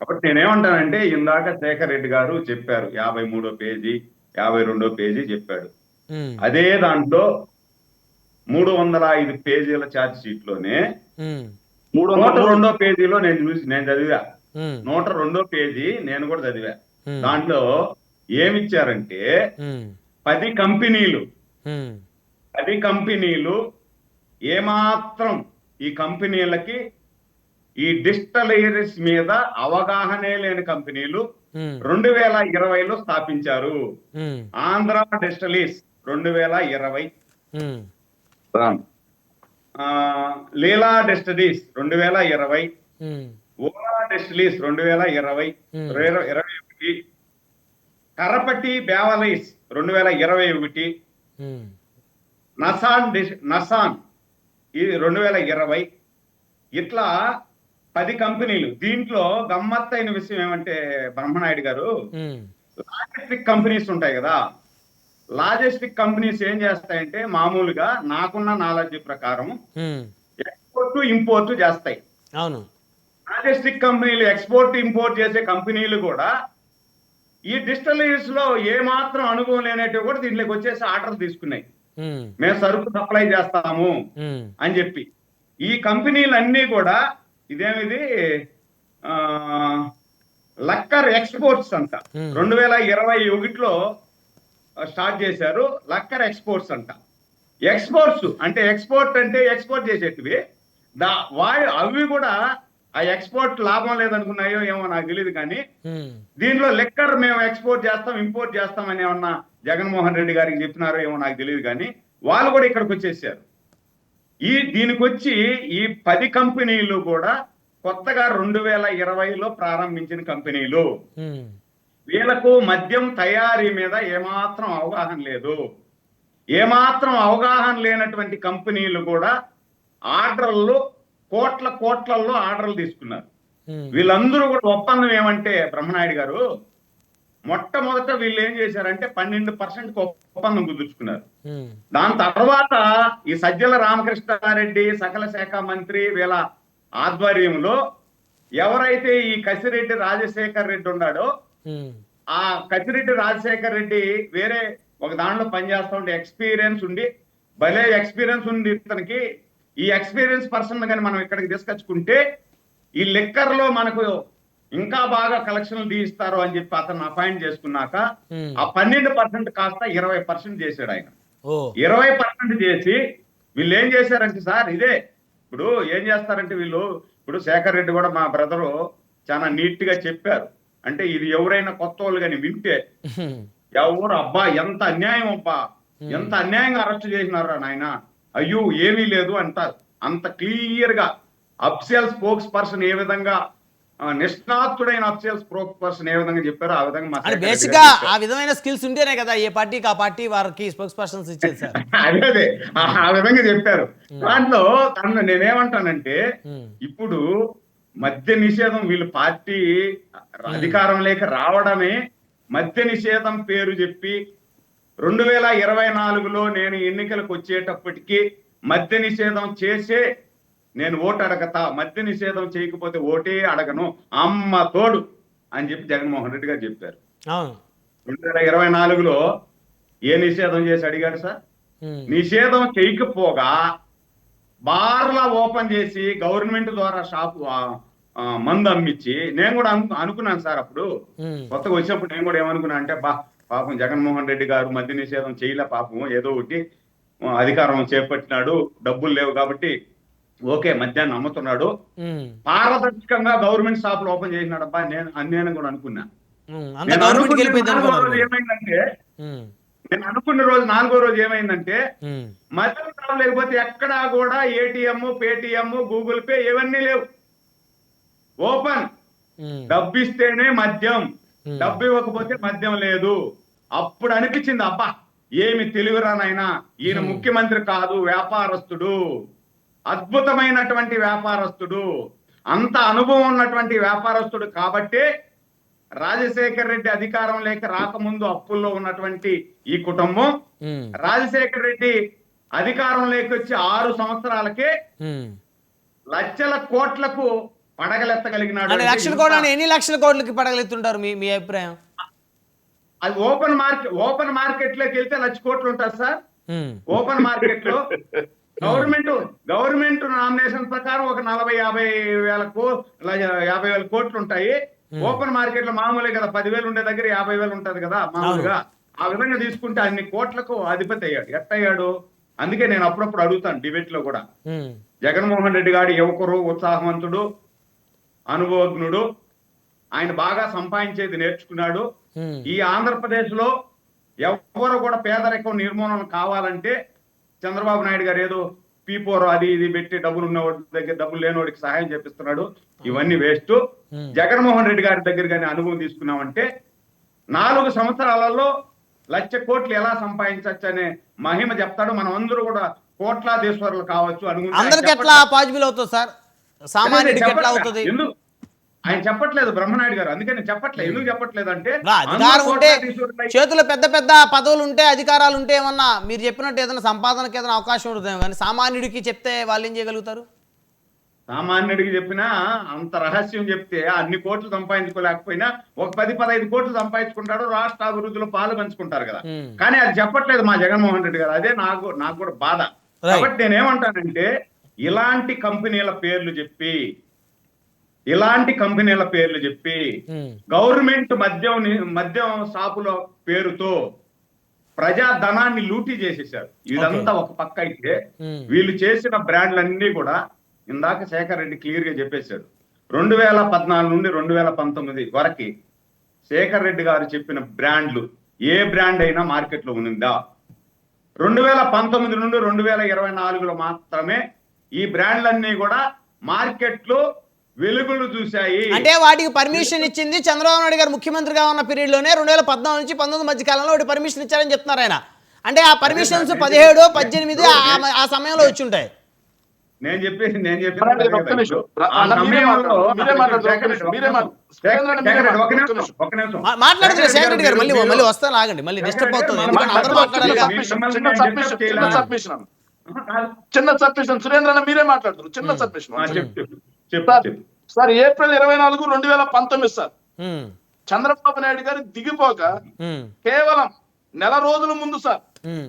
కాబట్టి నేనేమంటానంటే, ఇందాక శేఖర్ రెడ్డి గారు చెప్పారు 53వ పేజీ 52వ పేజీ చెప్పాడు. అదే దాంట్లో 305 పేజీల ఛార్జ్ షీట్ లోనే 102వ పేజీలో నేను చదివా. 102వ పేజీ నేను కూడా చదివా. దాంట్లో ఏమిచ్చారంటే 10 కంపెనీలు ఏమాత్రం ఈ కంపెనీలకి ఈ డిస్టలరీస్ మీద అవగాహనే లేని కంపెనీలు 2020లో స్థాపించారు. ఆంధ్ర డిస్టలీస్ 2020, లీలా డిస్టలీస్ 2020, ఓలా డిస్టలీస్ 2021, కరపటి బ్యావలీస్ 2021, నసాన్ ఇది 2020. ఇట్లా 10 కంపెనీలు. దీంట్లో గమ్మత్తైన విషయం ఏమంటే బ్రహ్మనాయుడు గారు, లాజిస్టిక్ కంపెనీస్ ఉంటాయి కదా, లాజిస్టిక్ కంపెనీస్ ఏం చేస్తాయంటే మామూలుగా నాకున్న నాలెడ్జ్ ప్రకారం ఎక్స్పోర్ట్ ఇంపోర్ట్ చేస్తాయి. అవును, లాజిస్టిక్ కంపెనీలు ఎక్స్పోర్ట్ ఇంపోర్ట్ చేసే కంపెనీలు కూడా ఈ డిస్టలరీస్ లో ఏమాత్రం అనుభవం లేనట్టు కూడా దీంట్లోకి వచ్చేసి ఆర్డర్ తీసుకున్నాయి, మేము సరుకు సప్లై చేస్తాము అని చెప్పి. ఈ కంపెనీలన్నీ కూడా ఇదేమిది లక్కర్ ఎక్స్పోర్ట్స్ అంట 2021లో స్టార్ట్ చేశారు. లక్కర్ ఎక్స్పోర్ట్స్ అంట. ఎక్స్పోర్ట్స్ అంటే ఎక్స్పోర్ట్ చేసేటివి అవి కూడా ఆ ఎక్స్పోర్ట్ లాభం లేదనుకున్నాయో ఏమో నాకు తెలియదు. కానీ దీనిలో లెక్కర్ మేము ఎక్స్పోర్ట్ చేస్తాం, ఇంపోర్ట్ చేస్తాం అని ఏమన్నా జగన్మోహన్ రెడ్డి గారికి చెప్పినారో ఏమో నాకు తెలియదు. కానీ వాళ్ళు కూడా ఇక్కడికి వచ్చేసారు. దీనికి వచ్చి ఈ 10 కంపెనీలు కూడా కొత్తగా 2020లో ప్రారంభించిన కంపెనీలు. వీళ్ళకు మద్యం తయారీ మీద ఏమాత్రం అవగాహన లేదు. ఏమాత్రం అవగాహన లేనటువంటి కంపెనీలు కూడా కోట్లలో ఆర్డర్లు తీసుకున్నారు. వీళ్ళందరూ కూడా ఒప్పందం ఏమంటే బ్రహ్మనాయుడు గారు, మొట్టమొదట వీళ్ళు ఏం చేశారంటే 12% ఒప్పందం కుదుర్చుకున్నారు. దాని తర్వాత ఈ సజ్జల రామకృష్ణారెడ్డి సకల శాఖ మంత్రి వీళ్ళ ఆధ్వర్యంలో ఎవరైతే ఈ కసిరెడ్డి రాజశేఖర్ రెడ్డి ఉన్నాడో, ఆ కసిరెడ్డి రాజశేఖర్ రెడ్డి వేరే ఒక దాంట్లో పనిచేస్తా ఉండే ఎక్స్పీరియన్స్ ఉండి, భలే ఎక్స్పీరియన్స్ ఉంది ఇతనికి. ఈ ఎక్స్పీరియన్స్ పర్సన్ కానీ మనం ఇక్కడికి తీసుకొచ్చుకుంటే ఈ లిక్కర్ లో మనకు ఇంకా బాగా కలెక్షన్లు తీయిస్తారు అని చెప్పి అతను అపాయింట్ చేసుకున్నాక ఆ 12% కాస్త 20% చేశాడు ఆయన. 20% చేసి వీళ్ళు ఏం చేశారంటే సార్, ఇదే ఇప్పుడు ఏం చేస్తారంటే వీళ్ళు, ఇప్పుడు శేఖర్ రెడ్డి కూడా మా బ్రదరు చాలా నీట్ గా చెప్పారు. అంటే ఇది ఎవరైనా కొత్త వాళ్ళు కానీ వింటే ఎవరు అబ్బా ఎంత అన్యాయం, అబ్బా ఎంత అన్యాయంగా అరెస్ట్ చేసినారా నాయన, అయ్యో ఏమీ లేదు అంటారు. అంత క్లియర్ గా అఫీషియల్ స్పోక్స్ పర్సన్ ఏ విధంగా, నిష్ణాతుడైన అఫీషియల్ స్పోక్స్ పర్సన్ ఏ విధంగా చెప్పారో ఆ విధంగా బేసిక్ గా ఆ విధమైన స్కిల్స్ ఉంటేనే కదా ఏ పార్టీకి ఆ పార్టీ వారికి స్పోక్స్ పర్సన్స్ ఇచ్చేది సార్. అదే ఆ విధంగా చెప్పారు. దాంట్లో నేనేమంటానంటే, ఇప్పుడు మద్య నిషేధం వీళ్ళు పార్టీ అధికారం లేక రావడమే మద్య నిషేధం పేరు చెప్పి 2024లో నేను ఎన్నికలకు వచ్చేటప్పటికి మద్య నిషేధం చేసే నేను ఓటు అడగతా, మద్య నిషేధం చేయకపోతే ఓటే అడగను, అమ్మ తోడు అని చెప్పి జగన్మోహన్ రెడ్డి గారు చెప్పారు. అవును. 2024లో ఏ నిషేధం చేసి అడిగాడు సార్? నిషేధం చేయకపోగా బార్లా ఓపెన్ చేసి గవర్నమెంట్ ద్వారా షాపు మందు అమ్మించి, నేను కూడా అనుకున్నాను సార్ అప్పుడు కొత్తగా వచ్చినప్పుడు, నేను కూడా ఏమనుకున్నా అంటే పాపం జగన్మోహన్ రెడ్డి గారు మద్య నిషేధం చేయలే, పాపం ఏదో ఒకటి అధికారం చేపట్టినాడు, డబ్బులు లేవు కాబట్టి ఓకే మద్యాన్ని అమ్ముతున్నాడు, పారదర్శకంగా గవర్నమెంట్ షాపులు ఓపెన్ చేసినాడు అబ్బా నేను కూడా అనుకున్నా. నేను అనుకున్న రోజు 4వ రోజు ఏమైందంటే మద్యం షాప్ లేకపోతే ఎక్కడా కూడా ఏటీఎం, పేటిఎం, గూగుల్ పే ఇవన్నీ లేవు, ఓపెన్. డబ్బు ఇస్తేనే మద్యం, డబ్బు ఇవ్వకపోతే మద్యం లేదు. అప్పుడు అనిపించింది అబ్బా ఏమి తెలివిరానైనా, ఈయన ముఖ్యమంత్రి కాదు వ్యాపారస్తుడు, అద్భుతమైనటువంటి వ్యాపారస్తుడు, అంత అనుభవం ఉన్నటువంటి వ్యాపారస్తుడు కాబట్టి రాజశేఖర్ రెడ్డి అధికారం లేక రాకముందు అప్పుల్లో ఉన్నటువంటి ఈ కుటుంబం రాజశేఖర్ రెడ్డి అధికారం లేకొచ్చి 6 సంవత్సరాలకే లక్షల కోట్లకు పడగలెత్తగలిగినాడు. ఎన్ని లక్షల కోట్లకి పడగలెత్తుంటారు మీ అభిప్రాయం? అది ఓపెన్ మార్కెట్ లోకి వెళ్తే 1,00,000 కోట్లు ఉంటుంది సార్. ఓపెన్ మార్కెట్ లో గవర్నమెంట్ నామినేషన్ ప్రకారం ఒక 40-50 వేల కోట్లు ఉంటాయి. ఓపెన్ మార్కెట్ లో మామూలే కదా, 10,000 ఉండే దగ్గర 50,000 ఉంటది కదా మామూలుగా. ఆ విధంగా తీసుకుంటే అన్ని కోట్లకు అధిపతి అయ్యాడు. ఎట్టయ్యాడు? అందుకే నేను అప్పుడప్పుడు అడుగుతాను డిబేట్ లో కూడా, జగన్మోహన్ రెడ్డి గారు యువకుడు, ఉత్సాహవంతుడు, అనుభవజ్ఞుడు, ఆయన బాగా సంపాదించేది నేర్చుకున్నాడు. ఈ ఆంధ్రప్రదేశ్ లో ఎవరు కూడా పేదరికం నిర్మూలన కావాలంటే చంద్రబాబు నాయుడు గారు ఏదో P4 అది ఇది పెట్టి డబ్బులు ఉన్నవాడి దగ్గర డబ్బులు లేనివాడికి సహాయం చేపిస్తున్నాడు, ఇవన్నీ వేస్ట్. జగన్మోహన్ రెడ్డి గారి దగ్గర కానీ అనుభవం తీసుకున్నామంటే 4 సంవత్సరాలలో 1,00,000 కోట్లు ఎలా సంపాదించవచ్చు అనే మహిమ చెప్తాడు. మనం అందరూ కూడా కోట్లాధీశ్వరులు కావచ్చు అందరికి ఎట్లా పాజిబుల్ అవుతుంది సార్? సామాన్యుడికి ఎట్లా అవుతుంది? ఆయన చెప్పట్లేదు బ్రహ్మనాయుడు గారు, అందుకని చెప్పట్లేదు. ఎందుకు చెప్పట్లేదు అంటే అధికారం ఉంటే, చేతులు పెద్ద పెద్ద పదవులు ఉంటే, అధికారాలు ఉంటే ఏమన్నా మీరు చెప్పినట్టు ఏదైనా సంపాదనకి ఏదైనా అవకాశం ఉంటుంది కానీ సామాన్యుడికి చెప్తే వాళ్ళు ఏం చేయగలుగుతారు? సామాన్యుడికి చెప్పినా అంత రహస్యం చెప్తే అన్ని కోట్లు సంపాదించుకోలేకపోయినా ఒక 10-15 కోట్లు సంపాదించుకుంటాడు, రాష్ట్ర అభివృద్ధిలో పాలు పంచుకుంటారు కదా. కానీ అది చెప్పట్లేదు మా జగన్మోహన్ రెడ్డి గారు. అదే నాకు కూడా బాధ. కాబట్టి నేనేమంటానంటే ఇలాంటి కంపెనీల పేర్లు చెప్పి గవర్నమెంట్ మద్యం షాపుల పేరుతో ప్రజా ధనాన్ని లూటీ చేసేసారు. ఇదంతా ఒక పక్క అయితే వీళ్ళు చేసిన బ్రాండ్లన్నీ కూడా ఇందాక శేఖర్ రెడ్డి క్లియర్ గా చెప్పేశాడు. 2014 నుండి 2019 వరకు శేఖర్ రెడ్డి గారు చెప్పిన బ్రాండ్లు ఏ బ్రాండ్ అయినా మార్కెట్ లో ఉందా? 2019 నుండి 2024లో మాత్రమే ఈ బ్రాండ్లన్నీ కూడా మార్కెట్ లో వెలుగులు చూశాయి. అంటే వాటికి పర్మిషన్ ఇచ్చింది చంద్రబాబు నాయుడు గారు ముఖ్యమంత్రిగా ఉన్న పీరియడ్ లోనే 2014 నుంచి 19 మధ్య కాలంలో వాటి పర్మిషన్ ఇచ్చారని చెప్తున్నారు ఆయన. అంటే ఆ పర్మిషన్స్ 17, 18 ఆ సమయంలో వచ్చి ఉంటాయి. నేను చెప్పేది మాట్లాడుతున్నారు శేఖర్ రెడ్డి గారు. మళ్ళీ వస్తాను, ఆగండి, మళ్ళీ డిస్టర్బ్ అవుతుంది. చిన్న సబ్మిషన్ సురేంద్ర మీరే మాట్లాడుతున్నారు. చిన్న submission sir. April 24, 2019 sir, Chandrababu Naidu garu దిగిపోక కేవలం నెల రోజుల ముందు sir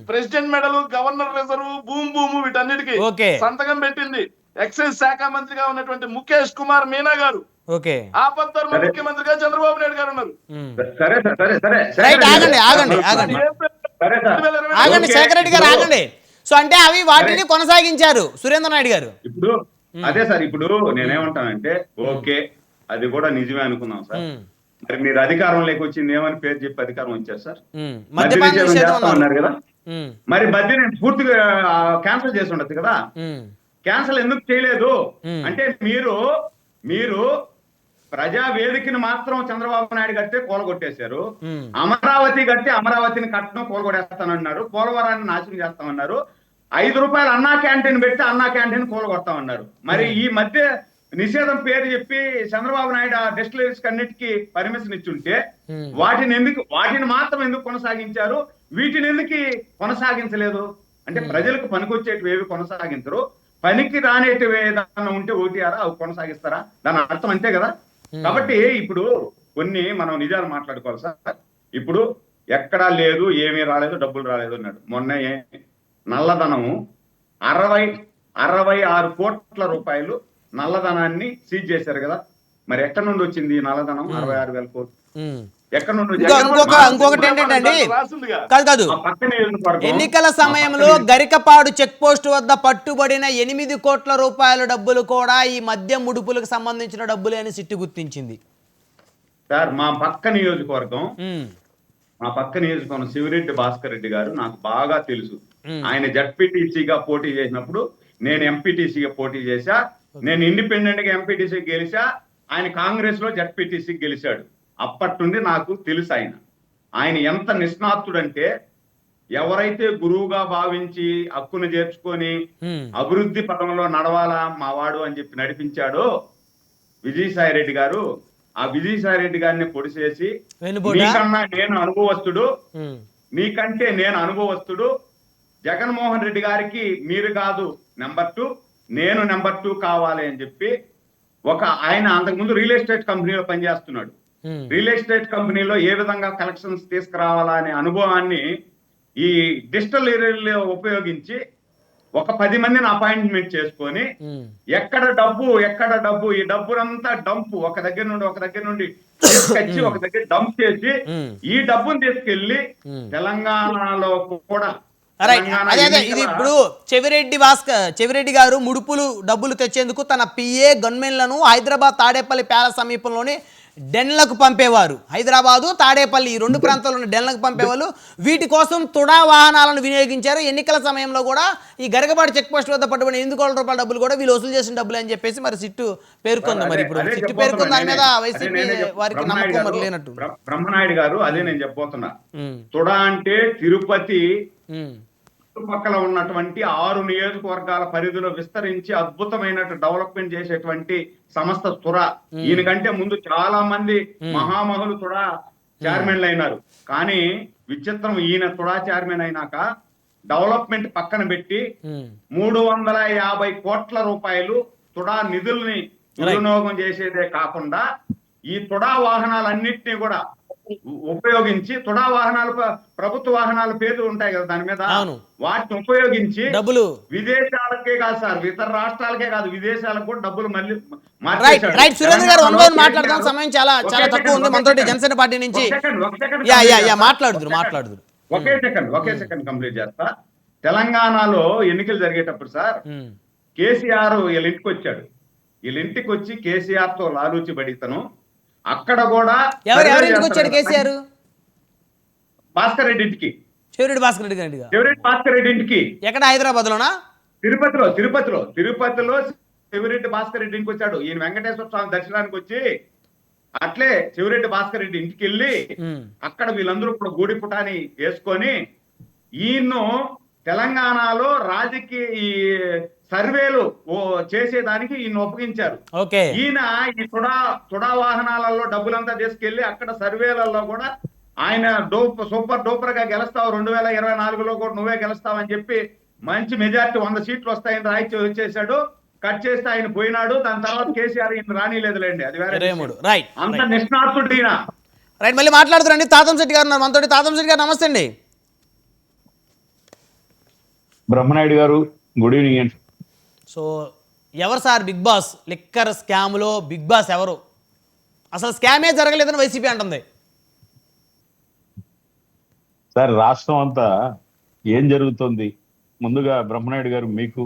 president medal, governor reserve, భూము వీటన్నిటికీ సంతకం పెట్టింది ఎక్సైజ్ శాఖ మంత్రిగా ఉన్నటువంటి ముఖేష్ కుమార్ మీనా గారు. ఆపద్ధర్మ ముఖ్యమంత్రిగా చంద్రబాబు నాయుడు గారు ఉన్నారు. ఆగండి శేఖర్ రెడ్డి గారు, ఆగండి. సో అంటే అవి వాటిని కొనసాగించారు సురేంద్ర నాయుడు గారు. ఇప్పుడు అదే సార్, ఇప్పుడు నేనేమంటానంటే ఓకే అది కూడా నిజమే అనుకున్నాం సార్. మరి మీరు అధికారం లేకొచ్చింది ఏమని పేరు చెప్పి అధికారం వచ్చారు సార్? చేస్తామన్నారు కదా. మరి బడ్జెట్ పూర్తిగా క్యాన్సిల్ చేసి ఉండొచ్చు కదా. క్యాన్సిల్ ఎందుకు చేయలేదు అంటే మీరు ప్రజా వేదికను మాత్రం చంద్రబాబు నాయుడు కడితే కూలగొట్టేశారు. అమరావతి కడితే అమరావతిని కట్టడం కూలగొట్టేస్తానన్నారు. పోలవరాన్ని నాశనం చేస్తామన్నారు. 5 రూపాయలు అన్నా క్యాంటీన్ పెడితే అన్నా క్యాంటీన్ కూలగొడతామన్నారు. మరి ఈ మధ్య నిషేధం పేరు చెప్పి చంద్రబాబు నాయుడు ఆ డిస్టిలరీస్ అన్నిటికీ పర్మిషన్ ఇచ్చుంటే వాటిని మాత్రం ఎందుకు కొనసాగించారు? వీటిని ఎందుకు కొనసాగించలేదు అంటే ప్రజలకు పనికొచ్చేటివి ఏవి కొనసాగించరు, పనికి రానేటివి ఏదన్నా ఉంటే ఓటీఆర్ అవి కొనసాగిస్తారా? దాని అర్థం అంతే కదా. కాబట్టి ఇప్పుడు కొన్ని మనం నిజాలు మాట్లాడుకోవాలి సార్. ఇప్పుడు ఎక్కడా లేదు, ఏమీ రాలేదు, డబ్బులు రాలేదు అన్నాడు. మొన్న నల్లధనము 66 కోట్ల రూపాయలు నల్లధనాన్ని సీజ్ చేశారు కదా. మరి ఎక్కడి నుండి వచ్చింది ఈ నల్లధనం? 66,000 కోట్లు ఎక్కడి నుండి ఇంకొకటి ఏంటంటే రాసిందిగా. కాదు ఆ పక్కనే నియోజకవర్గం. ఎన్నికల సమయంలో గరికపాడు చెక్ పోస్ట్ వద్ద పట్టుబడిన 8 కోట్ల రూపాయల డబ్బులు కూడా ఈ మద్యం ముడుపులకు సంబంధించిన డబ్బులే అని సిట్టు గుర్తించింది. సార్ మా పక్క నియోజకవర్గం శివిరెడ్డి భాస్కర్ రెడ్డి గారు నాకు బాగా తెలుసు. ఆయన జడ్పీటీసీగా పోటీ చేసినప్పుడు నేను ఎంపీటీసీగా పోటీ చేశా. నేను ఇండిపెండెంట్ గా ఎంపీటీసీ గెలిచా, ఆయన కాంగ్రెస్ లో జడ్పీటీసీ గెలిచాడు. అప్పటి నుండి నాకు తెలుసు ఆయన ఎంత నిష్ణాతుడంటే, ఎవరైతే గురువుగా భావించి హక్కును చేర్చుకొని అభివృద్ధి పథంలో నడవాలా మా వాడు అని చెప్పి నడిపించాడో విజయసాయి రెడ్డి గారు, ఆ విజయసాయి రెడ్డి గారిని పొడిసేసి నీకన్నా నేను అనుభవస్తుడు, నీకంటే నేను అనుభవస్తుడు, జగన్మోహన్ రెడ్డి గారికి మీరు కాదు నెంబర్ 2, నేను నెంబర్ 2 కావాలి అని చెప్పి ఆయన అంతకుముందు రియల్ ఎస్టేట్ కంపెనీలో పనిచేస్తున్నాడు. రియల్ ఎస్టేట్ కంపెనీలో ఏ విధంగా కలెక్షన్స్ తీసుకురావాలా అనే అనుభవాన్ని ఈ డిజిటల్ ఏరియాలో ఉపయోగించి ఒక 10 మందిని అపాయింట్మెంట్ చేసుకొని ఎక్కడ డబ్బు ఈ డబ్బునంతా డంప్ ఒక దగ్గర నుండి తీసుకొచ్చి ఒక దగ్గర డంప్ చేసి ఈ డబ్బును తీసుకెళ్లి తెలంగాణలో కూడా ఇది ఇప్పుడు చెవిరెడ్డి గారు ముడుపులు డబ్బులు తెచ్చేందుకు తన పిఏ గన్మెన్లను హైదరాబాద్ తాడేపల్లి ప్యాలెస్ సమీపంలోని డెన్లకు పంపేవారు. హైదరాబాదు తాడేపల్లి ఈ 2 ప్రాంతాల్లోని డెన్లకు పంపేవాళ్ళు. వీటి కోసం తుడా వాహనాలను వినియోగించారు. ఎన్నికల సమయంలో కూడా ఈ గరికపాడు చెక్ పోస్ట్ వద్ద పట్టుబడిన 8 కోట్ల రూపాయల డబ్బులు కూడా వీళ్ళు వసూలు చేసిన డబ్బులు అని చెప్పేసి మరి సిట్టు పేర్కొంది. మరి ఇప్పుడు సిట్టు పేర్కొంది దాని మీద వైసీపీ వారికి నమ్మకం మరి లేనట్టు. బ్రహ్మనాయుడు గారు అదే నేను చెప్పబోతున్నా. తుడా అంటే తిరుపతి చుట్టుపక్కల ఉన్నటువంటి 6 నియోజకవర్గాల పరిధిలో విస్తరించి అద్భుతమైన డెవలప్మెంట్ చేసేటువంటి సంస్థ తుడా. ఈయనకంటే ముందు చాలా మంది మహామహులు తుడా చైర్మన్లు అయినారు. కానీ విచిత్రం, ఈయన తుడా చైర్మన్ అయినాక డెవలప్మెంట్ పక్కన పెట్టి 350 కోట్ల రూపాయలు తుడా నిధుల్ని వినియోగం చేసేదే కాకుండా ఈ తుడా వాహనాలన్నింటినీ కూడా ఉపయోగించి, తుడా వాహనాలు ప్రభుత్వ వాహనాల పేర్లు ఉంటాయి కదా దాని మీద, వాటిని ఉపయోగించి డబ్బులు విదేశాలకే కాదు సార్, ఇతర రాష్ట్రాలకే కాదు విదేశాలకు కూడా డబ్బులు మళ్ళీ సురేంద్ర గారు మాట్లాడదాం. సమయం చాలా తక్కువ ఉంది మనతోటి జనసేన పార్టీ నుంచి. మాట్లాడుదురు ఒకే సెకండ్ కంప్లీట్ చేస్తా. తెలంగాణలో ఎన్నికలు జరిగేటప్పుడు సార్ కేసీఆర్ వీళ్ళ ఇంటికి వచ్చాడు. వీళ్ళ ఇంటికి వచ్చి కేసీఆర్ తో లాలూచి పడితను అక్కడ కూడా కేసీఆర్ భాస్కర్ రెడ్డి ఇంటికి, చెవిరెడ్డి భాస్కర్ రెడ్డి ఇంటికి ఎక్కడ? హైదరాబాద్ లోనా? తిరుపతిలో చెవిరెడ్డి భాస్కర్ రెడ్డి ఇంటికి వచ్చాడు. ఈయన వెంకటేశ్వర స్వామి దర్శనానికి వచ్చి అట్లే చెవిరెడ్డి భాస్కర్ రెడ్డి ఇంటికి వెళ్ళి అక్కడ వీళ్ళందరూ ఇప్పుడు గూడి పుటాని వేసుకొని ఈయన్ను తెలంగాణలో రాజకీయ సర్వేలు చేసేదానికి ఈయన ఒప్పగించారు. ఈయన ఈ తుడా వాహనాలలో డబ్బులంతా తీసుకెళ్లి అక్కడ సర్వేలలో కూడా ఆయన సూపర్ డూపర్ గా గెలుస్తావు, 2024లో కూడా నువ్వే గెలుస్తావు అని చెప్పి మంచి మెజార్టీ 100 సీట్లు వస్తాయని రాయిచ్చి వచ్చేసాడు. కట్ చేస్తే ఆయన పోయినాడు. దాని తర్వాత కేసీఆర్ ఈయన రానిలేదులేండి, అది వేరే. అంత నిష్ణాతుడు ఈయన. మళ్ళీ మాట్లాడుతారండి. తాతంశెట్టి గారు ఉన్నారు మనతోటి. తాతంశెట్టి గారు నమస్తే అండి. బ్రహ్మనాయుడు గారు గుడ్ ఈవినింగ్. సో ఎవరు సార్ బిగ్ బాస్? లిక్కర్ స్కామ్లో బిగ్ బాస్ ఎవరు? అసలు స్కామే జరగలేదని వైసీపీ అంటుంది. సార్ రాష్ట్రం అంతా ఏం జరుగుతుంది? ముందుగా బ్రహ్మనాయుడు గారు మీకు,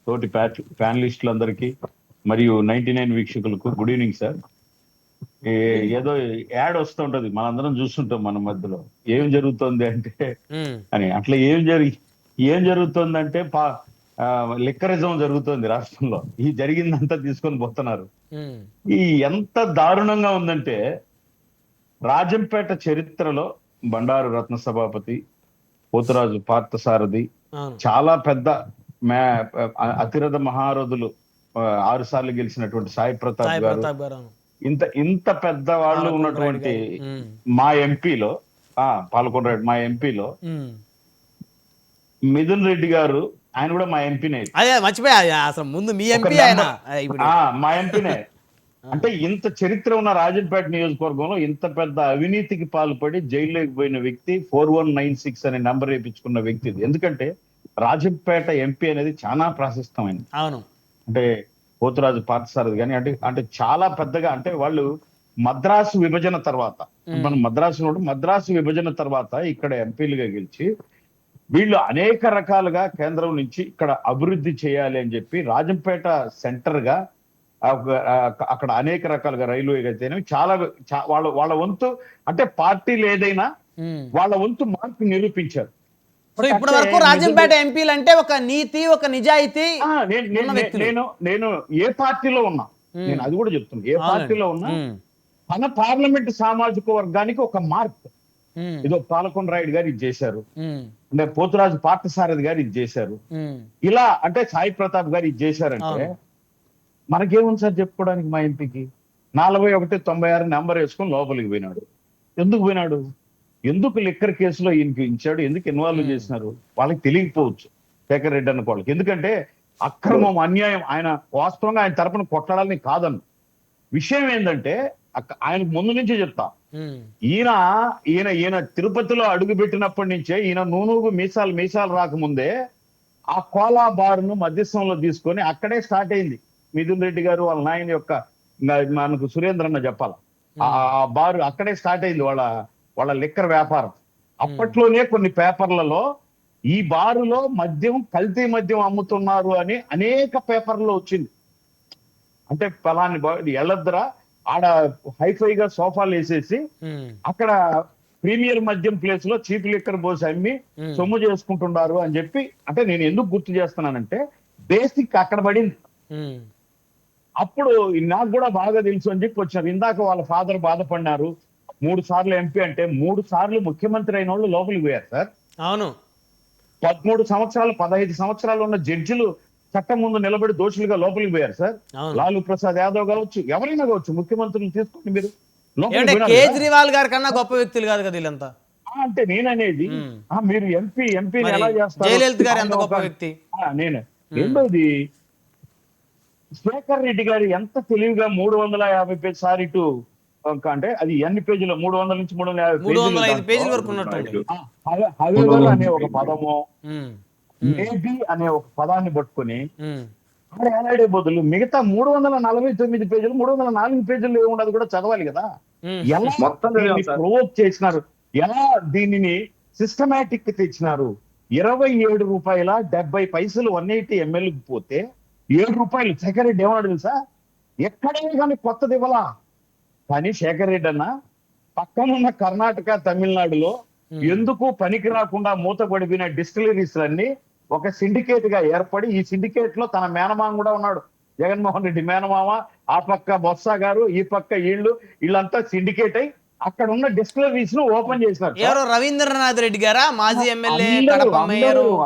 తోటి ప్యానలిస్టులందరికీ మరియు 99 వీక్షకులకు గుడ్ ఈవినింగ్ సార్. ఏదో యాడ్ వస్తూ ఉంటది, మనందరం చూస్తుంటాం మన మధ్యలో ఏం జరుగుతుంది అంటే అని. అట్లా ఏం జరుగుతుందంటే లిక్కరిజం జరుగుతుంది రాష్ట్రంలో. ఈ జరిగిందంతా తీసుకొని పోతున్నారు. ఈ ఎంత దారుణంగా ఉందంటే రాజంపేట చరిత్రలో బండారు రత్న సభాపతి, పోతురాజు పార్థసారథి, చాలా పెద్ద అతిరథ మహారథులు 6 సార్లు గెలిచినటువంటి సాయి ప్రతాప్ గారు, ఇంత పెద్ద వాళ్ళు ఉన్నటువంటి మా ఎంపీలో పాల్గొన రెడ్డి మా ఎంపీలో ఉమ్. మిథున్ రెడ్డి గారు, ఆయన కూడా మా ఎంపీనే. అదే మర్చిపోయా, అసలు ముందు మీ ఒక ఎంపీ ఆయన నెంబర్- ఇప్పుడు. మా ఎంపీనే. అంటే ఇంత చరిత్ర ఉన్న రాజంపేట నియోజకవర్గంలో ఇంత పెద్ద అవినీతికి పాల్పడి జైల్లోకి పోయిన వ్యక్తి 4196 అనే నెంబర్ వేయించుకున్న వ్యక్తి ఇది. ఎందుకంటే రాజంపేట ఎంపీ అనేది చాలా ప్రశస్తమైనది. అవును. అంటే పోతురాజు పార్థసారథి కానీ అంటే చాలా పెద్దగా, అంటే వాళ్ళు మద్రాసు విభజన తర్వాత, మనం మద్రాసు విభజన తర్వాత ఇక్కడ ఎంపీలుగా గెలిచి వీళ్ళు అనేక రకాలుగా కేంద్రం నుంచి ఇక్కడ అభివృద్ధి చేయాలి అని చెప్పి రాజంపేట సెంటర్ గా అక్కడ అనేక రకాలుగా రైల్వే అయితేనే వాళ్ళ వంతు, అంటే పార్టీలు ఏదైనా వాళ్ళ వంతు మార్పు నిరూపించారు. సో ఇప్పటి వరకు రాజంపేట ఎంపీలు అంటే ఒక నీతి, ఒక నిజాయితీ ఉన్న వ్యక్తులు. నేను ఏ పార్టీలో ఉన్నా, నేను అది కూడా చెప్తున్నా, ఏ పార్టీలో ఉన్నా మన పార్లమెంట్ సామాజిక వర్గానికి ఒక మార్క్. ఏదో పాలకొండ రాయుడు గారు ఇది చేశారు, అంటే పోతురాజు పార్థసారథి గారు ఇది చేశారు, ఇలా అంటే సాయి ప్రతాప్ గారు ఇది చేశారంటే మనకేముంది సార్ చెప్పుకోవడానికి? మా ఎంపీకి 4196 నెంబర్ వేసుకొని లోపలికి పోయినాడు. ఎందుకు పోయినాడు? ఎందుకు లిక్కర్ కేసులో ఈయనకి ఇచ్చాడు, ఎందుకు ఇన్వాల్వ్ చేసినారు వాళ్ళకి తెలియకపోవచ్చు శేఖర్ రెడ్డి అన్న వాళ్ళకి. ఎందుకంటే అక్రమం, అన్యాయం, ఆయన వాస్తవంగా ఆయన తరపున కొట్లాడాలని కాదన్న విషయం ఏంటంటే ఆయనకు ముందు నుంచే చెప్తా, ఈయన తిరుపతిలో అడుగు పెట్టినప్పటి నుంచే ఈయన నూనూగు మీసాలు రాకముందే ఆ కోలా బారును మధ్యస్థంలో తీసుకొని అక్కడే స్టార్ట్ అయింది. మిథున్ రెడ్డి గారు వాళ్ళ నాయన యొక్క, మనకు సురేంద్ర అన్న చెప్పాల, ఆ బారు అక్కడే స్టార్ట్ అయింది వాళ్ళ లిక్కర్ వ్యాపారం. అప్పట్లోనే కొన్ని పేపర్లలో ఈ బారులో మద్యం, కల్తీ మద్యం అమ్ముతున్నారు అని అనేక పేపర్లో వచ్చింది. అంటే పలాని ఎళ్ళద్ర ఆడ హైఫైగా సోఫాలు వేసేసి అక్కడ ప్రీమియర్ మద్యం ప్లేస్ లో చీప్ లిక్కర్ పోసి అమ్మి సొమ్ము చేసుకుంటున్నారు అని చెప్పి. అంటే నేను ఎందుకు గుర్తు చేస్తున్నానంటే బేసిక్ అక్కడ పడింది. అప్పుడు నాకు కూడా బాగా తెలుసు అని చెప్పి వచ్చారు. ఇందాక వాళ్ళ ఫాదర్ బాధపడినారు, 3 సార్లు ఎంపీ అంటే 3 సార్లు ముఖ్యమంత్రి అయిన వాళ్ళు లోపలికి పోయారు సార్. అవును. 13 సంవత్సరాలు 15 సంవత్సరాలు ఉన్న జడ్జిలు చట్టం ముందు నిలబడి దోషులుగా లోపలికి పోయారు సార్. లాలూ ప్రసాద్ యాదవ్ కావచ్చు, ఎవరైనా కావచ్చు, ముఖ్యమంత్రులు తీసుకోండి మీరు. కేజ్రీవాల్ గారి కన్నా గొప్ప వ్యక్తులు కాదు కదా వీళ్ళంతా. అంటే నేననేది మీరు ఎంపీని ఎలా చేస్తారు? జయలలిత గారు ఎంత గొప్ప వ్యక్తి. నేను రెండోది శేఖర్ రెడ్డి గారు ఎంత తెలివిగా 350 పేజ్ సారీ టు, అంటే అది ఎన్ని పేజీలు, 300 నుంచి 305 పేజీల వరకు ఉన్నట్టు. హవేవర్ అనే ఒక పదము, మేబీ అనే ఒక పదాన్ని పట్టుకుని ఏలాడే బదులు మిగతా 349 పేజీలు, 304 పేజీలు ఏముండదు కూడా చదవాలి కదా. ఎలా ప్రొవోక్ చేసినారు, ఎలా దీనిని సిస్టమేటిక్ తెచ్చినారు. 27 రూపాయల 70 పైసలు 180 ml పోతే 7 రూపాయలు. శేఖర్ రెడ్డి ఏమన్నాడు తెలుసా? ఎక్కడే కానీ కొత్తది ఇవ్వలా. కానీ శేఖర్ రెడ్డి అన్న పక్కనున్న కర్ణాటక, తమిళనాడులో ఎందుకు పనికి రాకుండా మూత పడిపోయిన డిస్టిలరీస్ లన్నీ ఒక సిండికేట్ గా ఏర్పడి, ఈ సిండికేట్ లో తన మేనమామ కూడా ఉన్నాడు, జగన్మోహన్ రెడ్డి మేనమామ, ఆ పక్క బొత్స గారు, ఈ పక్క వీళ్ళంతా సిండికేట్ అయి అక్కడ ఉన్న డిస్టిలరీస్ ను ఓపెన్ చేసినారు. ఎవరు? రవీంద్రనాథ్ రెడ్డి గారా, మాజీ ఎమ్మెల్యే,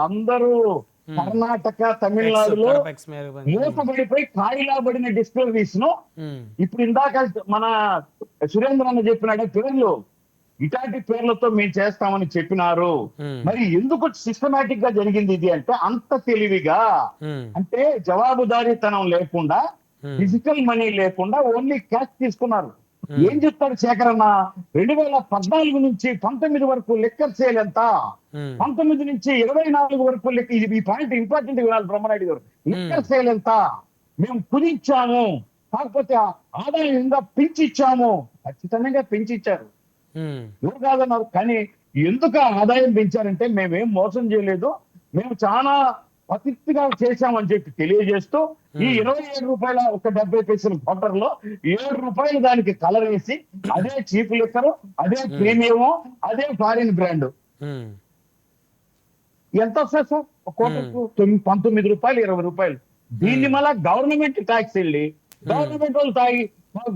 అందరూ కర్ణాటక, తమిళనాడులో మూతబడిపోయి ఖాళీలా పడిన డిస్టిలరీస్ ను ఇప్పుడు ఇందాక మన సురేంద్ర అన్న చెప్పినాడే పేర్లు, ఇటాటి పేర్లతో మేము చేస్తామని చెప్పినారు. మరి ఎందుకు సిస్టమేటిక్ గా జరిగింది ఇది అంటే అంత తెలివిగా, అంటే జవాబుదారీతనం లేకుండా, ఫిజికల్ మనీ లేకుండా ఓన్లీ క్యాష్ తీసుకున్నారు. ఏం చెప్తాడు శేఖర్ అన్న? 2014 నుంచి 19 వరకు లిక్కర్ సేల్ ఎంత, 19 నుంచి 24 వరకు ఈ పాయింట్ ఇంపార్టెంట్ వినాలి బ్రహ్మనాయుడు గారు. లిక్కర్ సేల్ ఎంత మేము కుదించాము, కాకపోతే ఆదాయంగా పెంచిచ్చాము. ఖచ్చితంగా పెంచిచ్చారు, ఎవరు కాదన్నారు. కానీ ఎందుకు ఆదాయం పెంచారంటే మేమేం మోసం చేయలేదు, మేము చాలా పతిగా చేశామని చెప్పి తెలియజేస్తూ ఈ 27 రూపాయల 70 పైసల క్వార్టర్ లో 7 రూపాయలు దానికి కలర్ వేసి, అదే చీప్ లిక్కర్, అదే ప్రీమియం, అదే ఫారిన్ బ్రాండ్. ఎంత వస్తుంది సార్ క్వార్టర్కు? 19 రూపాయలు, 20 రూపాయలు. దీన్ని మళ్ళా గవర్నమెంట్ ట్యాక్స్ వెళ్ళి గవర్నమెంట్ వాళ్ళు తాగి,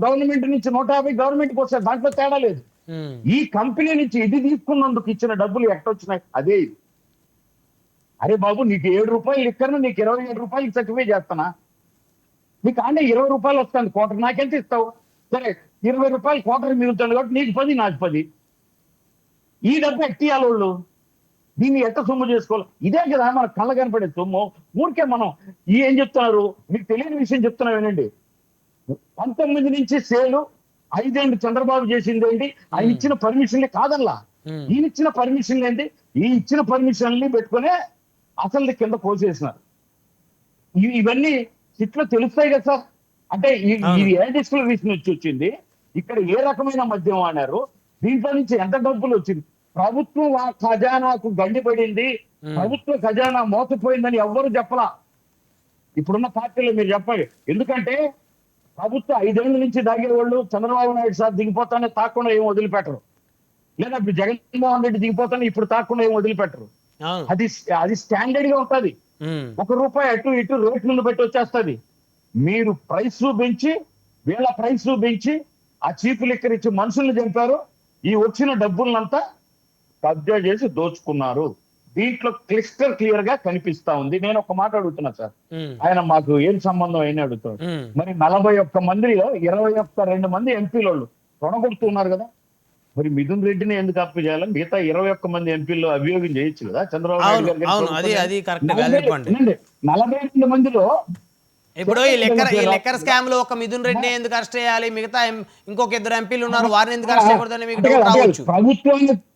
గవర్నమెంట్ నుంచి 150 గవర్నమెంట్కి వస్తారు, దాంట్లో తేడా లేదు. ఈ కంపెనీ నుంచి ఇది తీసుకున్నందుకు ఇచ్చిన డబ్బులు ఎట్టొచ్చినాయి? అదే ఇది. అరే బాబు, నీకు 7 రూపాయలు లిక్కర్ను నీకు 27 రూపాయలకి సర్టిఫై చేస్తానా? నీకు అంటే 20 రూపాయలు వస్తుంది క్వార్టర్, నాకెంత ఇస్తావు? సరే 20 రూపాయలు క్వార్టర్ మిగులుతుంది కాబట్టి నీకు 10, నాకు 10. ఈ డబ్బు ఎట్టియాలి వాళ్ళు, దీన్ని ఎట్ట సొమ్ము చేసుకోవాలి? ఇదే కదా మన కళ్ళ కనపడే సొమ్ము. ఊరికే మనం ఏం చెప్తున్నారు, మీకు తెలియని విషయం చెప్తున్నా వినండి. 19 నుంచి సేలు 5 ఏళ్ళు చంద్రబాబు చేసింది ఏంటి, ఆయన ఇచ్చిన పర్మిషన్లే కాదల్లా, ఈయన ఇచ్చిన పర్మిషన్లు ఏంటి, ఈ ఇచ్చిన పర్మిషన్లు పెట్టుకునే అసలు కింద పోసేసినారు. ఇవన్నీ సిట్లో తెలుస్తాయి కదా సార్. అంటే ఇది ఏ డిస్క్లరేషన్ వచ్చి వచ్చింది, ఇక్కడ ఏ రకమైన మద్యం వాడారు, దీంట్లో నుంచి ఎంత డబ్బులు వచ్చింది, ప్రభుత్వం ఖజానాకు గండిపడింది, ప్రభుత్వ ఖజానా మోసపోయిందని ఎవ్వరు చెప్పలా. ఇప్పుడున్న పార్టీలో మీరు చెప్పండి. ఎందుకంటే ప్రభుత్వం 5 ఏళ్ల నుంచి దాగేవాళ్ళు చంద్రబాబు నాయుడు సార్ దిగిపోతానే తాకుండా ఏం వదిలిపెట్టరు, లేదా ఇప్పుడు జగన్మోహన్ రెడ్డి దిగిపోతానే ఇప్పుడు తాకుండా ఏం వదిలిపెట్టరు. అది స్టాండర్డ్ గా ఉంటది. ₹1 అటు ఇటు రేట్లను బట్టి వచ్చేస్తుంది. మీరు ప్రైస్ పెంచి, వీళ్ళ ప్రైస్ పెంచి ఆ చీప్ లిక్కర్ ఇచ్చి మనుషుల్ని చంపారు. ఈ వచ్చిన డబ్బులంతా కబ్జా చేసి దోచుకున్నారు. దీంట్లో క్లియర్ గా కనిపిస్తా ఉంది. నేను ఒక మాట అడుగుతున్నా సార్, ఆయన మాకు ఏం సంబంధం అయినా అడుగుతాడు. మరి 41 మందిలో 22 మంది ఎంపీలు వాళ్ళు తొడగొడుతున్నారు కదా, మరి మిథున్ రెడ్డిని ఎందుకు అప్పు చేయాలి? మిగతా 21 మంది ఎంపీలు అభియోగం చేయొచ్చు కదా చంద్రబాబు నాయుడు గారు. 42 మందిలో ఇప్పుడు ఈ లెక్కర్ స్కామ్ లో ఒక మిథున్ రెడ్డి ఎందుకు అరెస్ట్ చేయాలి, మిగతా ఇంకొక 2 ఎంపీలు ఉన్నారు వారిని ఎందుకు అరెస్ట్ చేయకూడదని మీకు డౌట్ రావచ్చు.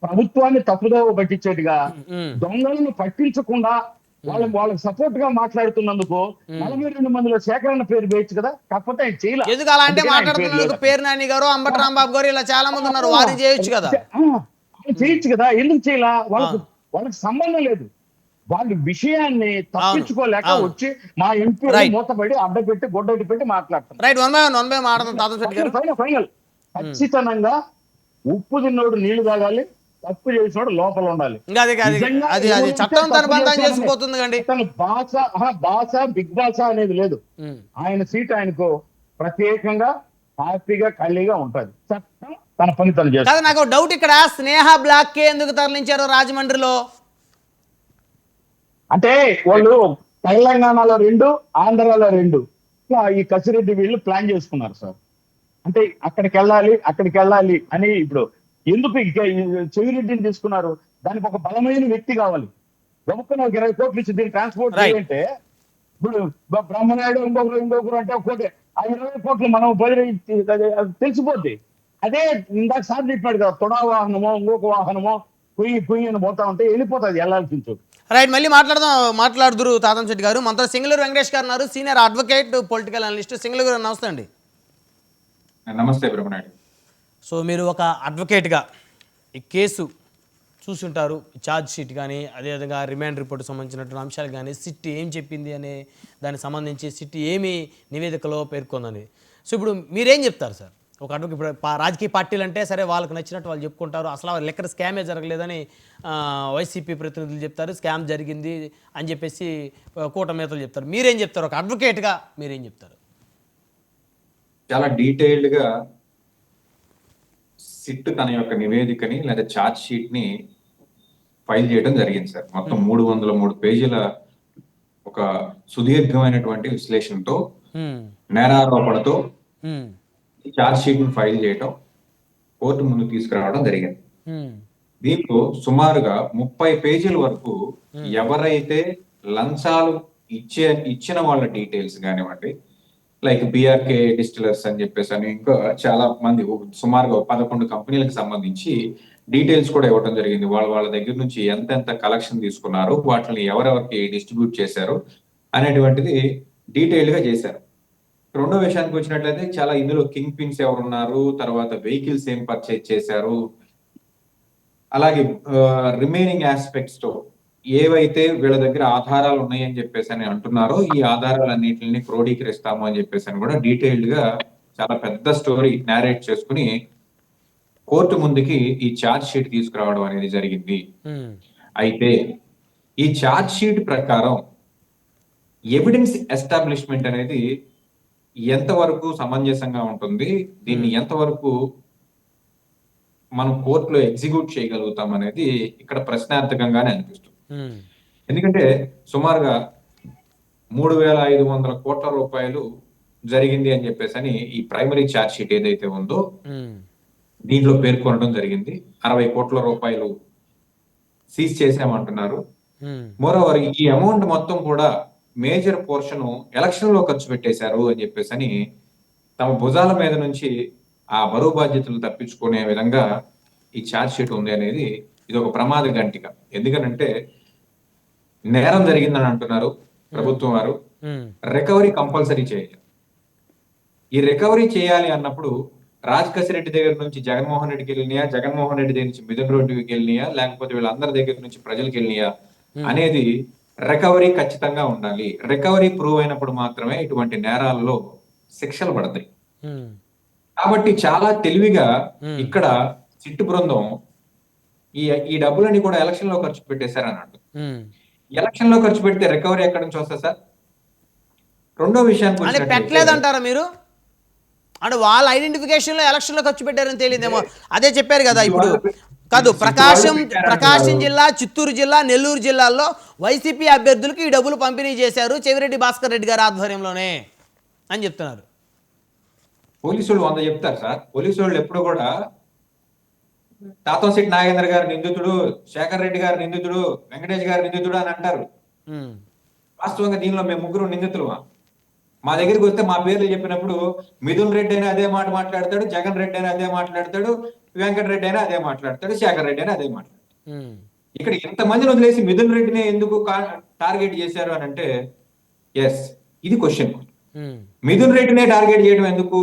ప్రభుత్వాన్ని తప్పుదోవ పట్టించేట్టుగా దొంగలను పట్టించకుండా వాళ్ళకి సపోర్ట్ గా మాట్లాడుతున్నందుకు 42 మందిలో సేకరణ పేరు వేయచ్చు కదా. కాకపోతే ఆయన చేయలేదు. ఎందుకు అలా అంటే మాట్లాడుతున్నందుకు పేరు నాని గారు, అంబటి రాంబాబు గారు ఇలా చాలా మంది ఉన్నారు, వారిని చేయొచ్చు కదా. చేయొచ్చు కదా, ఎందుకు చేయలా? వాళ్ళకి సంబంధం లేదు. వాళ్ళు విషయాన్ని తప్పించుకోలేక వచ్చి మా ఎంపీ మూతపడి అడ్డపెట్టి గొడ్డటి పెట్టి మాట్లాడతారు. ఫైనల్ ఖచ్చితంగా ఉప్పు తిన్నోడు నీళ్లు తాగాలి, తప్పు చేసినోడు లోపల ఉండాలి. తన బాస బిగ్ బాస అనేది లేదు. ఆయన సీట్ ఆయనకు ప్రత్యేకంగా హ్యాపీగా ఖాళీగా ఉంటది. చట్టం తన పని తను చేస్తారు. నాకు డౌట్ ఇక్కడ, స్నేహ బ్లాక్ కే ఎందుకు తరలించారు రాజమండ్రిలో? అంటే వాళ్ళు తెలంగాణలో 2, ఆంధ్రాలో 2 ఈ కసిరెడ్డి వీళ్ళు ప్లాన్ చేసుకున్నారు సార్. అంటే అక్కడికి వెళ్ళాలి అని. ఇప్పుడు ఎందుకు చెవిరెడ్డిని తీసుకున్నారు? దానికి ఒక బలమైన వ్యక్తి కావాలి. గొప్పన 20 కోట్లు ఇచ్చి దీన్ని ట్రాన్స్పోర్ట్ చేయాలంటే, ఇప్పుడు బ్రహ్మనాయుడు ఇంకొకరు అంటే ఒక్కోటి ఆ 20 కోట్లు మనం తెలిసిపోద్ది. అదే ఇందాక సార్ చెప్పాడు కదా, తొడా వాహనమో ఇంకొక వాహనమో పొయ్యి అని పోతా ఉంటే వెళ్ళిపోతుంది వెళ్ళాల్సించు. రైట్, మళ్ళీ మాట్లాడుదురు తాతం శెట్టి గారు. మనతో సింగళూరు వెంకటేష్ గారు ఉన్నారు, senior advocate, political analyst. Singaluru గారు నమస్తే అండి. నమస్తే బ్రహ్మనాయుడు. సో మీరు ఒక అడ్వకేట్గా ఈ కేసు చూసుంటారు, ఛార్జ్ షీట్ కానీ అదేవిధంగా రిమాండ్ రిపోర్ట్ సంబంధించినటువంటి అంశాలు కానీ, సిట్ ఏం చెప్పింది అనే దానికి సంబంధించి సిట్ ఏమి నివేదికలో పేర్కొందని. సో ఇప్పుడు మీరేం చెప్తారు సార్? ఒక అడ్వకేట్, ఇప్పుడు రాజకీయ పార్టీలు అంటే సరే వాళ్ళకి నచ్చినట్టు వాళ్ళు చెప్పుకుంటారు, అసలు లెక్కర్ స్కామే జరగలేదని వైసీపీ ప్రతినిధులు చెప్తారు, స్కామ్ జరిగింది అని చెప్పేసి కూటమి నేతలు చెప్తారు. మీరేం చెప్తారు? ఒక అడ్వకేట్గా మీరేం చెప్తారు? చాలా డీటెయిల్డ్గా సిట్ తన యొక్క నివేదికని లేదా ఛార్జ్ షీట్ ని ఫైల్ చేయడం జరిగింది సార్. మొత్తం 303 పేజీల ఒక సుదీర్ఘమైనటువంటి విశ్లేషణతో, నేరారోపణతో ఛార్జ్ షీట్ ని ఫైల్ చేయడం, కోర్టు ముందు తీసుకురావడం జరిగింది. దీంట్లో సుమారుగా 30 పేజీల వరకు ఎవరైతే లంచాలు ఇచ్చిన వాళ్ళ డీటెయిల్స్ కానివ్వండి, లైక్ బిఆర్కే డిస్టిలర్స్ అని చెప్పేసి అని ఇంకా చాలా మంది సుమారుగా 11 కంపెనీలకు సంబంధించి డీటెయిల్స్ కూడా ఇవ్వడం జరిగింది. వాళ్ళ దగ్గర నుంచి ఎంత కలెక్షన్ తీసుకున్నారు, వాటిని ఎవరెవరికి డిస్ట్రిబ్యూట్ చేశారు అనేటువంటిది డీటెయిల్ గా చేశారు. రెండో విషయానికి వచ్చినట్లయితే చాలా ఇందులో కింగ్ పిన్స్ ఎవరున్నారు, తర్వాత వెహికల్స్ ఏం పర్చేజ్ చేశారు, అలాగే రిమైనింగ్ ఆస్పెక్ట్స్ తో ఏవైతే వీళ్ళ దగ్గర ఆధారాలు ఉన్నాయని చెప్పేసి అని అంటున్నారో ఈ ఆధారాలన్నింటిని క్రోడీకరిస్తాము అని చెప్పేసి అని కూడా డీటెయిల్డ్ గా చాలా పెద్ద స్టోరీ నేరేట్ చేసుకుని కోర్టు ముందుకి ఈ ఛార్జ్ షీట్ తీసుకురావడం అనేది జరిగింది. అయితే ఈ ఛార్జ్ షీట్ ప్రకారం ఎవిడెన్స్ ఎస్టాబ్లిష్మెంట్ అనేది ఎంతవరకు సమంజసంగా ఉంటుంది, దీన్ని ఎంతవరకు మనం కోర్టులో ఎగ్జిక్యూట్ చేయగలుగుతాం అనేది ఇక్కడ ప్రశ్నార్థకంగానే అనిపిస్తుంది. ఎందుకంటే సుమారుగా 3,500 కోట్ల రూపాయలు జరిగింది అని చెప్పేసి అని ఈ ప్రైమరీ ఛార్జ్ షీట్ ఏదైతే ఉందో దీంట్లో పేర్కొనడం జరిగింది. 60 కోట్ల రూపాయలు సీజ్ చేశామంటున్నారు. మోరోవర్ ఈ అమౌంట్ మొత్తం కూడా మేజర్ పోర్షన్ ఎలక్షన్ లో ఖర్చు పెట్టేశారు అని చెప్పేసి అని తమ భుజాల మీద నుంచి ఆ బరువు బాధ్యతలు తప్పించుకునే విధంగా ఈ ఛార్జ్ షీట్ ఉంది అనేది ఇది ఒక ప్రమాద గంటిక. ఎందుకనంటే నేరం జరిగిందని అంటున్నారు ప్రభుత్వం వారు, రికవరీ కంపల్సరీ చేయాలి. ఈ రికవరీ చేయాలి అన్నప్పుడు రాజ్ రెడ్డి దగ్గర నుంచి జగన్మోహన్ రెడ్డికి వెళ్ళినాయా, జగన్మోహన్ రెడ్డి దగ్గర నుంచి మిథున్ రెడ్డికి వెళ్ళినాయా, లేకపోతే వీళ్ళందరి దగ్గర నుంచి ప్రజలకు వెళ్ళినాయా అనేది రికవరీ ఖచ్చితంగా ఉండాలి. రికవరీ ప్రూవ్ అయినప్పుడు మాత్రమే ఇటువంటి నేరాల్లో శిక్షలు పడతాయి. కాబట్టి చాలా తెలివిగా ఇక్కడ సిట్టు బృందం ఈ డబ్బులని కూడా ఎలక్షన్ లో ఖర్చు పెట్టేశారన్నట్టు. ఎలక్షన్ లో ఖర్చు పెడితే రికవరీ ఎక్కడి నుంచి వస్తుంది సార్? రెండో విషయానికి అంటే పెట్టలేదంటారా మీరు? అంటే వాళ్ళ ఐడెంటిఫికేషన్ లో ఎలక్షన్ లో ఖర్చు పెట్టారని తెలియదేమో. అదే చెప్పారు కదా ఇప్పుడు. కాదు, ప్రకాశం జిల్లా, చిత్తూరు జిల్లా, నెల్లూరు జిల్లాల్లో వైసీపీ అభ్యర్థులకు ఈ డబ్బులు పంపిణీ చేశారు చెవిరెడ్డి భాస్కర్ రెడ్డి గారి ఆధ్వర్యంలోనే అని చెప్తున్నారు. పోలీసు వాళ్ళు 100 చెప్తారు సార్. పోలీసు వాళ్ళు ఎప్పుడు కూడా తాతంశెట్టి నాగేంద్ర గారు నిందితుడు, శేఖర్ రెడ్డి గారు నిందితుడు, వెంకటేష్ గారు నిందితుడు అని అంటారు. వాస్తవంగా దీనిలో మేము ముగ్గురు నిందితులు. మా దగ్గరికి వస్తే మా పేర్లు చెప్పినప్పుడు మిథున్ రెడ్డి అయినా అదే మాట మాట్లాడతాడు, జగన్ రెడ్డి అయినా అదే మాట్లాడతాడు, వెంకటరెడ్డి అయినా అదే మాట్లాడతాడు, శేఖర్ రెడ్డి అయినా అదే మాట్లాడతాడు. ఇక్కడ ఇంతమందిని వదిలేసి మిథున్ రెడ్డిని ఎందుకు టార్గెట్ చేశారు అని అంటే, ఎస్, ఇది క్వశ్చన్. మిథున్ రెడ్డినే టార్గెట్ చేయడం ఎందుకు?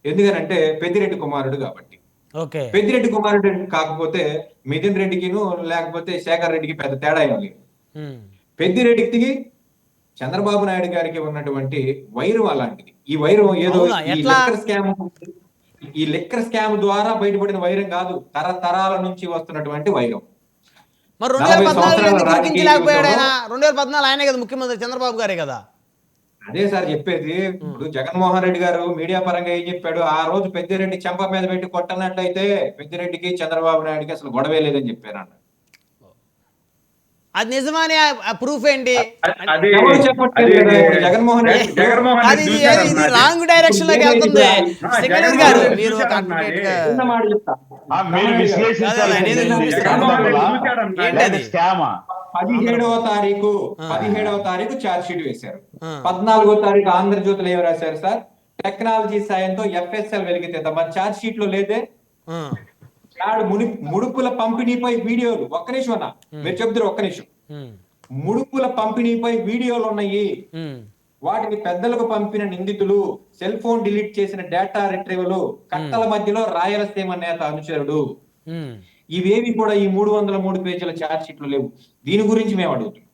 ఎందుకనంటే పెద్దిరెడ్డి కుమారుడు కాబట్టి. పెద్దిరెడ్డి కుమారుడు కాకపోతే మిథున్ రెడ్డికిను లేకపోతే శేఖర్ రెడ్డికి పెద్ద తేడా ఏం లేదు. పెద్దిరెడ్డికి చంద్రబాబు నాయుడు గారికి ఉన్నటువంటి వైరం అలాంటిది. ఈ వైరం ఏదో ఈ లెక్కర్ స్కామ్ ద్వారా బయటపడిన వైరం కాదు, తరతరాల నుంచి వస్తున్నటువంటి వైరం. మరి 2014 ఆయనే కదా ముఖ్యమంత్రి, చంద్రబాబు గారే కదా. అదే సార్ చెప్పేది. ఇప్పుడు జగన్మోహన్ రెడ్డి గారు మీడియా పరంగా ఏం చెప్పాడు? ఆ రోజు పెద్దిరెడ్డి చెంప మీద పెట్టి కొట్టనట్లయితే పెద్దిరెడ్డికి చంద్రబాబు నాయుడుకి అసలు గొడవే లేదని చెప్పారు అన్న. అది నిజమని ప్రూఫ్ ఏంటి? జగన్మోహన్ రెడ్డి రాంగ్ డైరెక్షన్ లోకి వెళ్తుంది. సెక్రటరీ గారు మీరు 17వ తారీఖు ఛార్జ్ షీట్ వేశారు. 14వ తారీఖు ఆంధ్రజ్యోతిలో ఏం రాశారు సార్? టెక్నాలజీ సాయంతో FSL వెలిగితే తమ ఛార్జ్ షీట్ లో లేదే. ముడుపుల పంపిణీపై వీడియోలు, ఒక్క నిమిషం అన్న మీరు చెప్తారు, ఒక్క నిమిషం. ముడుపుల పంపిణీపై వీడియోలు ఉన్నాయి. వాటిని పెద్దలకు పంపిన నిందితులు, సెల్ ఫోన్ డిలీట్ చేసిన డేటా రిట్రీవల్, కట్టల మధ్యలో రాయలసీమ నేత అనుచరుడు, ఇవేవి కూడా ఈ 303 పేజీల ఛార్జ్ షీట్ లో లేవు. దీని గురించి మేము అడుగుతున్నాం.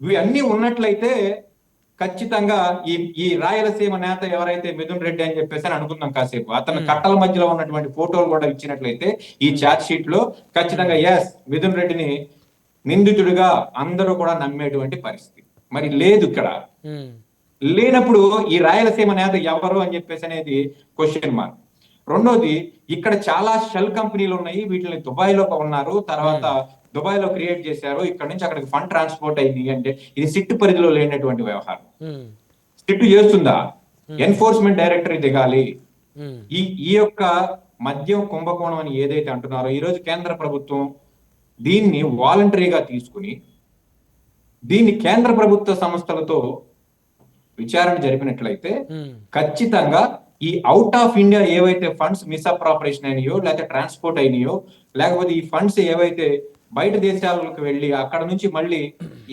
ఇవి అన్ని ఉన్నట్లయితే ఖచ్చితంగా ఈ రాయలసీమ నేత ఎవరైతే మిథున్ రెడ్డి అని చెప్పేసి అని అనుకుందాం కాసేపు, అతను కట్టల మధ్యలో ఉన్నటువంటి ఫోటోలు కూడా ఇచ్చినట్లయితే ఈ ఛార్జ్ షీట్ లో ఖచ్చితంగా ఎస్ మిథున్ రెడ్డిని నిందితుడిగా అందరూ కూడా నమ్మేటువంటి పరిస్థితి. మరి లేదు ఇక్కడ. లేనప్పుడు ఈ రాయలసీమ నేత ఎవరు అని చెప్పేసి అనేది క్వశ్చన్ మార్క్. రెండోది, ఇక్కడ చాలా షెల్ కంపెనీలు ఉన్నాయి, వీటిని దుబాయ్ లో ఉన్నారు, తర్వాత దుబాయ్ లో క్రియేట్ చేశారు, ఇక్కడ నుంచి అక్కడికి ఫండ్ ట్రాన్స్పోర్ట్ అయింది అంటే ఇది సిట్టు పరిధిలో లేనటువంటి వ్యవహారం. సిట్టు చేస్తుందా? ఎన్ఫోర్స్మెంట్ డైరెక్టరీ దిగాలి. ఈ యొక్క మద్యం కుంభకోణం అని ఏదైతే అంటున్నారో ఈ రోజు కేంద్ర ప్రభుత్వం దీన్ని వాలంటరీగా తీసుకుని దీన్ని కేంద్ర ప్రభుత్వ సంస్థలతో విచారణ జరిపినట్లయితే ఖచ్చితంగా ఈ అవుట్ ఆఫ్ ఇండియా ఏవైతే ఫండ్స్ మిస్అప్రాపరేషన్ అయినాయో, లేకపోతే ట్రాన్స్పోర్ట్ అయినాయో, లేకపోతే ఈ ఫండ్స్ ఏవైతే బయట దేశాలకు వెళ్ళి అక్కడ నుంచి మళ్ళీ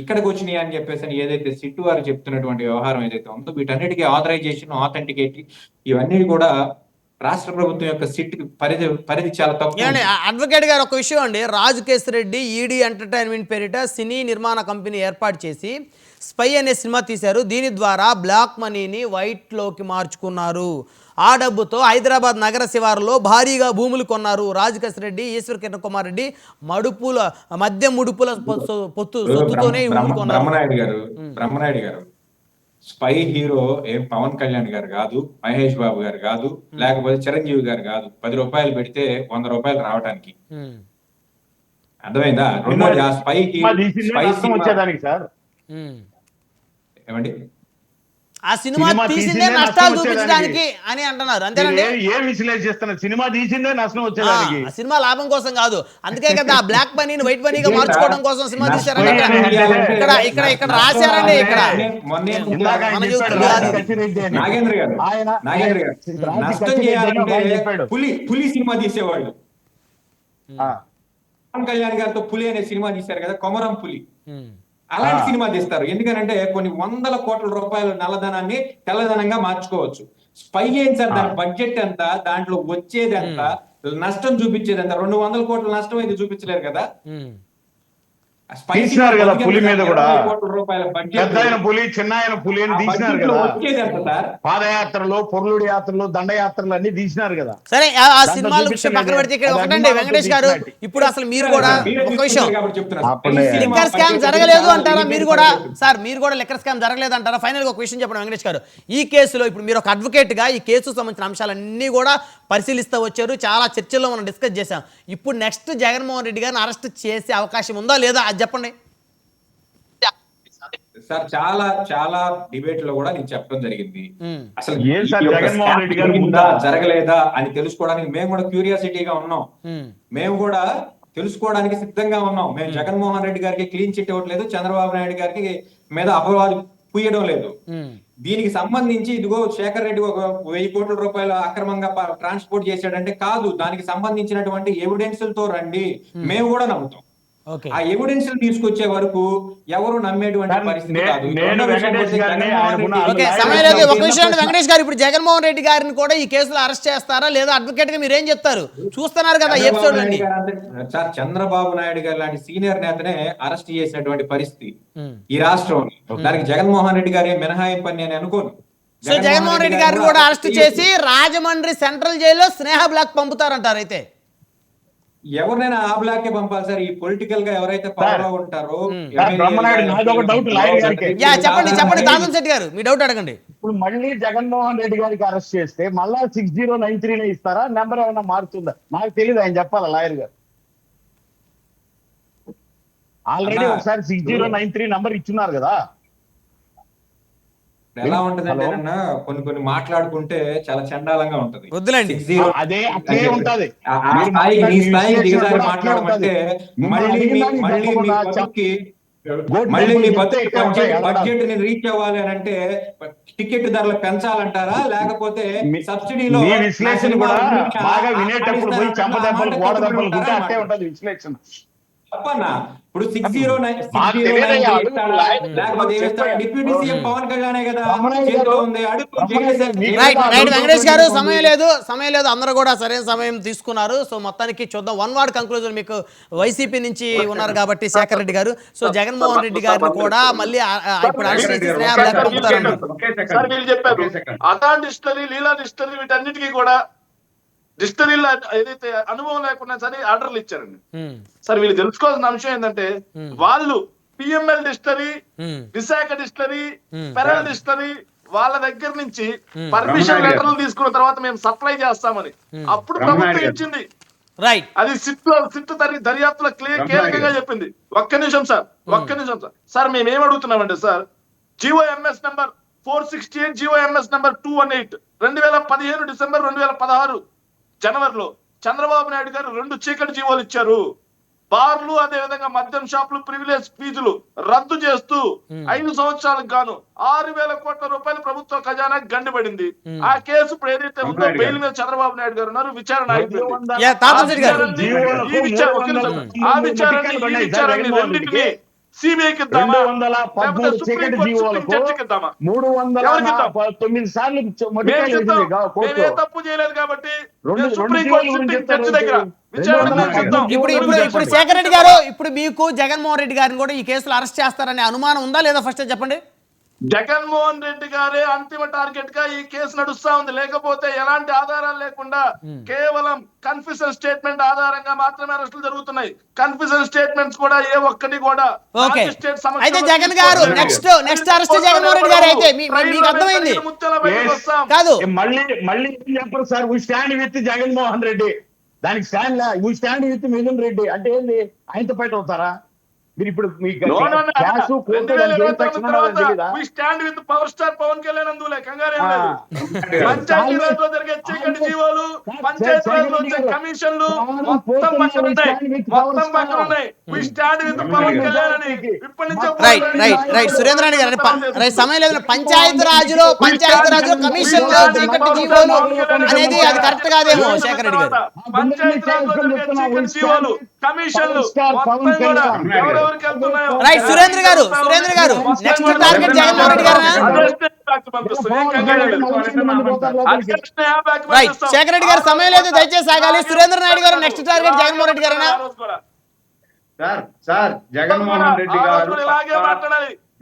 ఇక్కడికి వచ్చినాయి అని చెప్పేసి ఏదైతే సిట్టు వారు చెప్తున్నటువంటి వ్యవహారం ఏదైతే ఉందో వీటన్నిటికీ ఆథరైజేషన్, ఆథెంటికేట్ ఇవన్నీ కూడా రాష్ట్ర ప్రభుత్వం యొక్క సిట్ పరిధి చాలా తక్కువ. అడ్వకేట్ గారు ఒక విషయం అండి, రాజ్ రెడ్డి ఈడీ ఎంటర్టైన్మెంట్ పేరిట సినీ నిర్మాణ కంపెనీ ఏర్పాటు చేసి స్పై అనే సినిమా తీశారు. దీని ద్వారా బ్లాక్ మనీని వైట్లోకి మార్చుకున్నారు. ఆ డబ్బుతో హైదరాబాద్ నగర శివారులో భారీగా భూములు కొన్నారు. రాజ్ రెడ్డి, ఈశ్వర్ కిరణ్ కుమార్ రెడ్డి మద్యం ముడుపుల సొత్తుతోనే బ్రహ్మనాయుడు గారు స్పై హీరో ఏం పవన్ కళ్యాణ్ గారు కాదు, మహేష్ బాబు గారు కాదు, లేకపోతే చిరంజీవి గారు కాదు. 10 రూపాయలు పెడితే 100 రూపాయలు రావడానికి. అర్థమైందా? రెండోది ఆ స్పై వచ్చేదానికి సార్ ఏమండి ఆ సినిమా సినిమా తీసిందే తీసిందే నష్టాలు నష్టం చూపించడానికి అని అంటున్నారు, అంతేనండి. ఏం విశ్లేషిస్తున్నారు? సినిమా తీసిందే నష్టం వచ్చేదానికి. ఆ సినిమా లాభం కోసం కాదు, అందుకే కదా ఆ బ్లాక్ మనీని వైట్ మనీగా మార్చుకోవడం కోసం సినిమా తీశారండి. ఇక్కడ రాశారండి. ఇక్కడ ఇందాక ఆయన మనం చెప్పాడు చూస్తుంది కాదు. రాజు కచ్చిరెడ్డి అని. నాగేంద్ర గారు ఆయన నాగేంద్ర గారు రాజు నష్టం కచ్చిరెడ్డి అని చేయాలంటే ఆయన చెప్పాడు. పులి సినిమా తీసేవాళ్ళు. ఆ, పవన్ కళ్యాణ్ గారితో పులి అనే సినిమా తీశారు కదా, కొమరం పులి. ఉమ్. అలాంటి సినిమా తీస్తారు. ఎందుకనంటే కొన్ని వందల కోట్ల రూపాయల నల్లధనాన్ని తెల్లధనంగా మార్చుకోవచ్చు. స్పై ఏం సార్, దాని బడ్జెట్ ఎంత, దాంట్లో వచ్చేది ఎంత, నష్టం చూపించేది ఎంత? 200 కోట్ల నష్టం అయితే చూపించలేరు కదా. స్పై తీసినారు కదా పులి మీద కూడా. 20 కోట్ల రూపాయల బడ్జెట్, పెద్ద ఆయన పులి, చిన్న ఆయన పులి అని తీసినారు కదా. వచ్చేది ఎంత సార్? పాదయాత్రలు, పొర్లుడి యాత్రలు, దండయాత్రలు అన్ని తీసినారు కదా. సరే ఆ దాంట్లో సినిమాల విషయం చూపించండి. పక్కన పెడితే ఇక్కడ అది ఒకటండి అభిమానులతో వెంకటేష్ గారు, తీసినట్టు. ఇప్పుడు అసలు మీరు కూడా మీరే ఒక విషయం, తీసుకుంటారు కాబట్టి చెప్తున్నా. అప్పుడే. సినిమా లిక్కర్ స్కామ్ బడ్జెట్ జరగలేదు చాలా అంటారా మీరు limited కూడా? budget. సార్ మీరు కూడా లిక్కర్ స్కామ్ జరగలేదు అంటారా? ఫైనల్ గా ఒక విషయం చెప్పండి వెంకటేష్ గారు, ఈ కేసులో ఇప్పుడు మీరు ఒక అడ్వకేట్ గా ఈ కేసు సంబంధించిన అంశాలన్నీ కూడా పరిశీలిస్తూ వచ్చారు, చాలా చర్చల్లో మనం డిస్కస్ చేశాం. ఇప్పుడు నెక్స్ట్ జగన్మోహన్ రెడ్డి గారిని అరెస్ట్ చేసే అవకాశం ఉందా లేదా అది చెప్పండి. సార్ చాలా డిబేట్ లో కూడా నేను చెప్పడం జరిగింది. అసలు ఏం సార్ ఈ యొక్క జగన్మోహన్ scam రెడ్డి గారు జరిగిందా, ముందా? జరగలేదా అని తెలుసుకోవడానికి మేము కూడా క్యూరియాసిటీగా ఉన్నాం. మేము కూడా తెలుసుకోవడానికి సిద్ధంగా ఉన్నాం. మేము జగన్మోహన్ రెడ్డి గారికి క్లీన్ చిట్ ఇవ్వట్లేదు, చంద్రబాబు నాయుడు గారికి మీద అపవాదు పూయడం లేదు. దీనికి సంబంధించి ఇదిగో శేఖర్ రెడ్డి ఒక 1000 కోట్ల రూపాయలు అక్రమంగా ట్రాన్స్పోర్ట్ చేశాడంటే కాదు, దానికి సంబంధించినటువంటి ఎవిడెన్స్లతో రండి, మేము కూడా నమ్ముతాం. ఓకే, ఆ ఎవిడెన్స్ తీసుకొచ్చే వరకు ఎవరు నమ్మేటువంటి పరిస్థితి కాదు. నేను వెంకటేష్ గారిని ఆయనకున్న ఓకే సమయం లేదు. ఒక విషయం అండి వెంకటేష్ గారు, ఇప్పుడు జగన్మోహన్ రెడ్డి గారిని కూడా ఈ కేసులో అరెస్ట్ చేస్తారా లేదా? అడ్వకేట్ గా మీరు ఏం చెప్తారు? చూస్తున్నారు కదా ఎపిసోడ్ అండి. సార్ చంద్రబాబు నాయుడు గారు లాంటి సీనియర్ నేతనే అరెస్ట్ చేసినటువంటి పరిస్థితి ఈ రాష్ట్రంలో. దానికి జగన్మోహన్ రెడ్డి గారి మినహాయింపు అని నేను అనుకోను. సో జగన్మోహన్ రెడ్డి గారిని కూడా అరెస్ట్ చేసి రాజమండ్రి సెంట్రల్ జైల్లో స్నేహ బ్లాక్ పంపుతారంటారు. అయితే ఎవరినైనా ఆ బ్లాక్ కే పంపాలి సార్. ఈ పొలిటికల్ గా ఎవరైతే పవర్ లో ఉంటారో. బ్రహ్మనాయుడు, నాది ఒక డౌట్ లాయర్ గారికి. చెప్పండి దాదం శెట్టి గారు, మీ డౌట్ అడగండి. ఇప్పుడు మళ్ళీ జగన్మోహన్ రెడ్డి గారికి అరెస్ట్ చేస్తే మళ్ళా 6093 ఇస్తారా? నెంబర్ ఏమైనా మారుతుందా? నాకు తెలియదు, ఆయన చెప్పాలా లాయర్ గారు. ఆల్రెడీ ఒకసారి 6093 నంబర్ ఇచ్చున్నారు కదా. ఎలా ఉంటదంటే కొన్ని మాట్లాడుకుంటే చాలా చండాలంగా ఉంటది. వద్దులేండి, అదే అట్లే ఉంటది. నీ స్థాయికి దిగజారి మాట్లాడమంటే మళ్ళీ నీ బడ్జెట్ ని రీచ్ అవ్వాలి అని అంటే టికెట్ ధరలు పెంచాలంటారా, లేకపోతే సబ్సిడీలో మీ విశ్లేషణ కూడా బాగా వినేటప్పుడు పోయి చెంపదెబ్బలు, గోడ దెబ్బలు ఉంటే అట్టే ఉంటది విశ్లేషణ. తప్పన్నా. ఇప్పుడు 609 లేకపోతే డిప్యూటీ సీఎం పవన్ కళ్యాణే కదా చేతిలో ఉంది. రైట్ వెంకటేష్ గారు, సమయం లేదు, అందరూ కూడా సరైన సమయం తీసుకున్నారు. సో మొత్తానికి చూద్దాం. వన్ వర్డ్ కంక్లూజన్ మీకు వైసీపీ నుంచి ఉన్నారు కాబట్టి శేఖర్ రెడ్డి గారు, సో జగన్మోహన్ రెడ్డి గారిని కూడా మళ్ళీ ఇప్పుడు అరెస్ట్ చేసి స్నేహ బ్లాక్ పంపుతారన్నారు. సార్ వీళ్ళు చెప్పారు అటా డిస్టరీ, లీలా డిస్టరీ, వీటన్నిటికీ కూడా డిస్టరీలో ఏదైతే అనుభవం లేకుండా సరే ఆర్డర్లు ఇచ్చారండి. సార్ వీళ్ళు తెలుసుకోవాల్సిన అంశం ఏంటంటే వాళ్ళు పిఎంఎల్ డిస్టరీ, విశాఖ డిస్టరీ, పెరల్ డిస్టరీ వాళ్ళ దగ్గర నుంచి పర్మిషన్ లెటర్లు తీసుకున్న తర్వాత మేము సప్లై చేస్తామని అప్పుడు ప్రభుత్వం ఇచ్చింది. రైట్, అది సిట్ దర్యాప్తులో కీలకంగా చెప్పింది. ఒక్క నిమిషం సార్ మేము అడుగుతున్నామంటే sir GOMS number 468, GOMS number 218 2015 December 2016 జనవరిలో చంద్రబాబు నాయుడు గారు 2 చీకటి జీవోలు ఇచ్చారు. బార్లు అదే విధంగా మద్యం షాపులు ప్రివిలేజ్ ఫీజులు రద్దు చేస్తూ 5 సంవత్సరాలకు గాను 6,000 కోట్ల రూపాయలు ప్రభుత్వ ఖజానాకి గండిపడింది. ఆ కేసు ఇప్పుడు ఏదైతే ఉందో బెయిల్ మీద చంద్రబాబు నాయుడు గారు ఉన్నారు, విచారణ అయిపోయింది. ఆ విచారణని రెండింటిని సిబిఐకి ఇద్దామా, 313 చీకటి జీవోలకు 309 సార్లు మేమే తప్పు చేయలేదు కాబట్టి సుప్రీంకోర్టు జడ్జి దగ్గర విచారణ. ఇప్పుడు శేఖర్ రెడ్డి గారు, ఇప్పుడు మీకు జగన్మోహన్ రెడ్డి గారిని కూడా ఈ కేసులో అరెస్ట్ చేస్తారనే అనుమానం ఉందా లేదా? ఫస్ట్ చెప్పండి. జగన్మోహన్ రెడ్డి గారే అంతిమ టార్గెట్ గా ఈ కేసు నడుస్తా ఉంది. లేకపోతే ఎలాంటి ఆధారాలు లేకుండా కేవలం కన్ఫ్యూజన్ స్టేట్మెంట్ ఆధారంగా మాత్రమే అరెస్టులు జరుగుతున్నాయి. కన్ఫ్యూజన్ స్టేట్మెంట్స్ కూడా ఏ ఒక్కటి కూడా ఓకే. అయితే జగన్ గారు నెక్స్ట్ అరెస్ట్ జగన్మోహన్ రెడ్డి గారు అయితే మీకు అర్థమైంది కాదు? మళ్ళీ చెప్పరు sir, we stand with Jaganmohan Reddy. దానికి stand we stand with Mithun Reddy అంటే ఏంది? ఆయనతో ఫైట్ అవుతారా? మీరు ఇప్పుడు మీ No, no, no. Cash court 2029 తర్వాత we stand with power star Pawan Kalyan అందులే కంగారేం లేదు. పంచాయతీ రాజ్ లో జరిగే చీకటి జీవోలు, పంచాయతీ రాజ్ లో వచ్చే కమిషన్లు మొత్తం పక్కన ఉన్నాయి. మొత్తం పక్కన ఉన్నాయి. we stand with Pawan Kalyan అని ఇప్పటి నుంచే రైట్ సురేంద్ర రెడ్డి గారు రైట్ సమయం లేదు. పంచాయతీ రాజులో కమిషన్లో చీకటి జీవోలు అనేది అది కరెక్ట్ కాదేమో శేఖర్ రెడ్డి గారు. పంచాయతీ రాజ్ లో జరిగే చీకటి జీవోలు, కమిషన్లు మొత్తం కూడా ఎవరెవరికి వెళ్తున్నాయో రైట్ సురేంద్ర గారు నెక్స్ట్ టార్గెట్ జగన్మోహన్ రెడ్డి గారు. రైట్ శేఖర్ రెడ్డి గారు సమయం లేదు, దయచేసి ఆగాలి. సురేంద్ర నాయుడు గారు నెక్స్ట్ టార్గెట్ జగన్మోహన్ రెడ్డి గారేనా? సార్ జగన్మోహన్ రెడ్డి గారు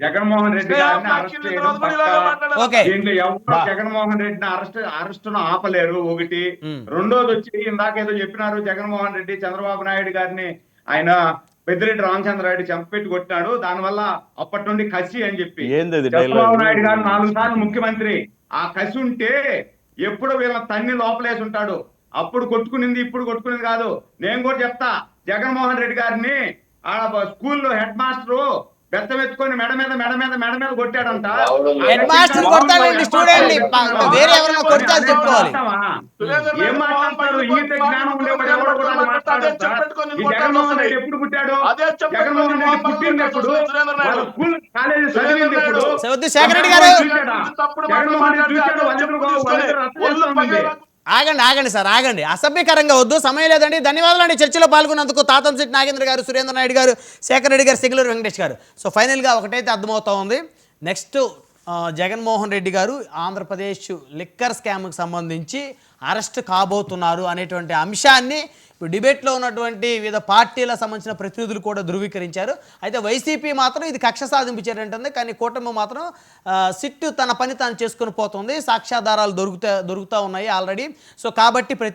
జగన్మోహన్ రెడ్డి గారిని అరెస్ట్ చేయడం ఓకే. దీంట్లో ఎవరు జగన్మోహన్ రెడ్డిని అరెస్టును ఆపలేరు. ఒకటి రెండోది వచ్చి ఇందాక ఏదో చెప్పినారు, జగన్మోహన్ రెడ్డి చంద్రబాబు నాయుడు గారిని ఆయన పెద్దిరెడ్డి రామచంద్రారెడ్డి చంపెట్టి కొట్టినాడు, దానివల్ల అప్పటి నుండి కసి అని చెప్పి. చంద్రబాబు నాయుడు గారు 4 సార్లు ముఖ్యమంత్రి, ఆ కసి ఉంటే ఎప్పుడు వీళ్ళ తన్ని లోపలేసి ఉంటాడు. అప్పుడు కొట్టుకునింది ఇప్పుడు కొట్టుకునింది కాదు. నేను కూడా చెప్తా, జగన్మోహన్ రెడ్డి గారిని ఆ స్కూల్లో హెడ్ మాస్టరు బెత్తమెత్తుకొని మెడ మీద కొట్టాడంట. హెడ్ మాస్టర్ కొడతాడండి స్టూడెంట్ ని, వేరే ఎవరైనా కొడితే అది చెప్పుకోవాలి. ఏం మాట్లాడతారు? ఈత జ్ఞానం ఉండేవాడు ఎవడో కూడా మాట్లాడతాడు సార్. ఈ జగన్మోహన్ రెడ్డి ఎప్పుడు పుట్టాడు? జగన్మోహన్ రెడ్డి పుట్టినప్పుడు వాళ్ళ స్కూల్ కాలేజీ చదివింది ఎప్పుడు? శేఖర్ రెడ్డి గారు జగన్మోహన్ రెడ్డి చూశాడు. ఆగండి సార్, ఆగండి. అసభ్యకరంగా వద్దు, సమయం లేదండి. ధన్యవాదాలు అండి చర్చలో పాల్గొన్నందుకు. తాతంశెట్టి నాగేంద్ర గారు, సురేంద్ర నాయుడు గారు, శేఖర్ రెడ్డి గారు, సింగళూరు వెంకటేష్ గారు. సో ఫైనల్గా ఒకటైతే అర్థమవుతా ఉంది, నెక్స్ట్ జగన్మోహన్ రెడ్డి గారు ఆంధ్రప్రదేశ్ లిక్కర్ స్కామ్కి సంబంధించి అరెస్ట్ కాబోతున్నారు అనేటువంటి అంశాన్ని ఇప్పుడు డిబేట్లో ఉన్నటువంటి వివిధ పార్టీలకు సంబంధించిన ప్రతినిధులు కూడా ధృవీకరించారు. అయితే వైసీపీ మాత్రం ఇది కక్ష సాధింపు చర్య అంటుంది, కానీ కూటమి మాత్రం సిట్టు తన పని తాను చేసుకొని పోతుంది. సాక్ష్యాధారాలు దొరుకుతూ ఉన్నాయి ఆల్రెడీ. సో కాబట్టి ప్రతి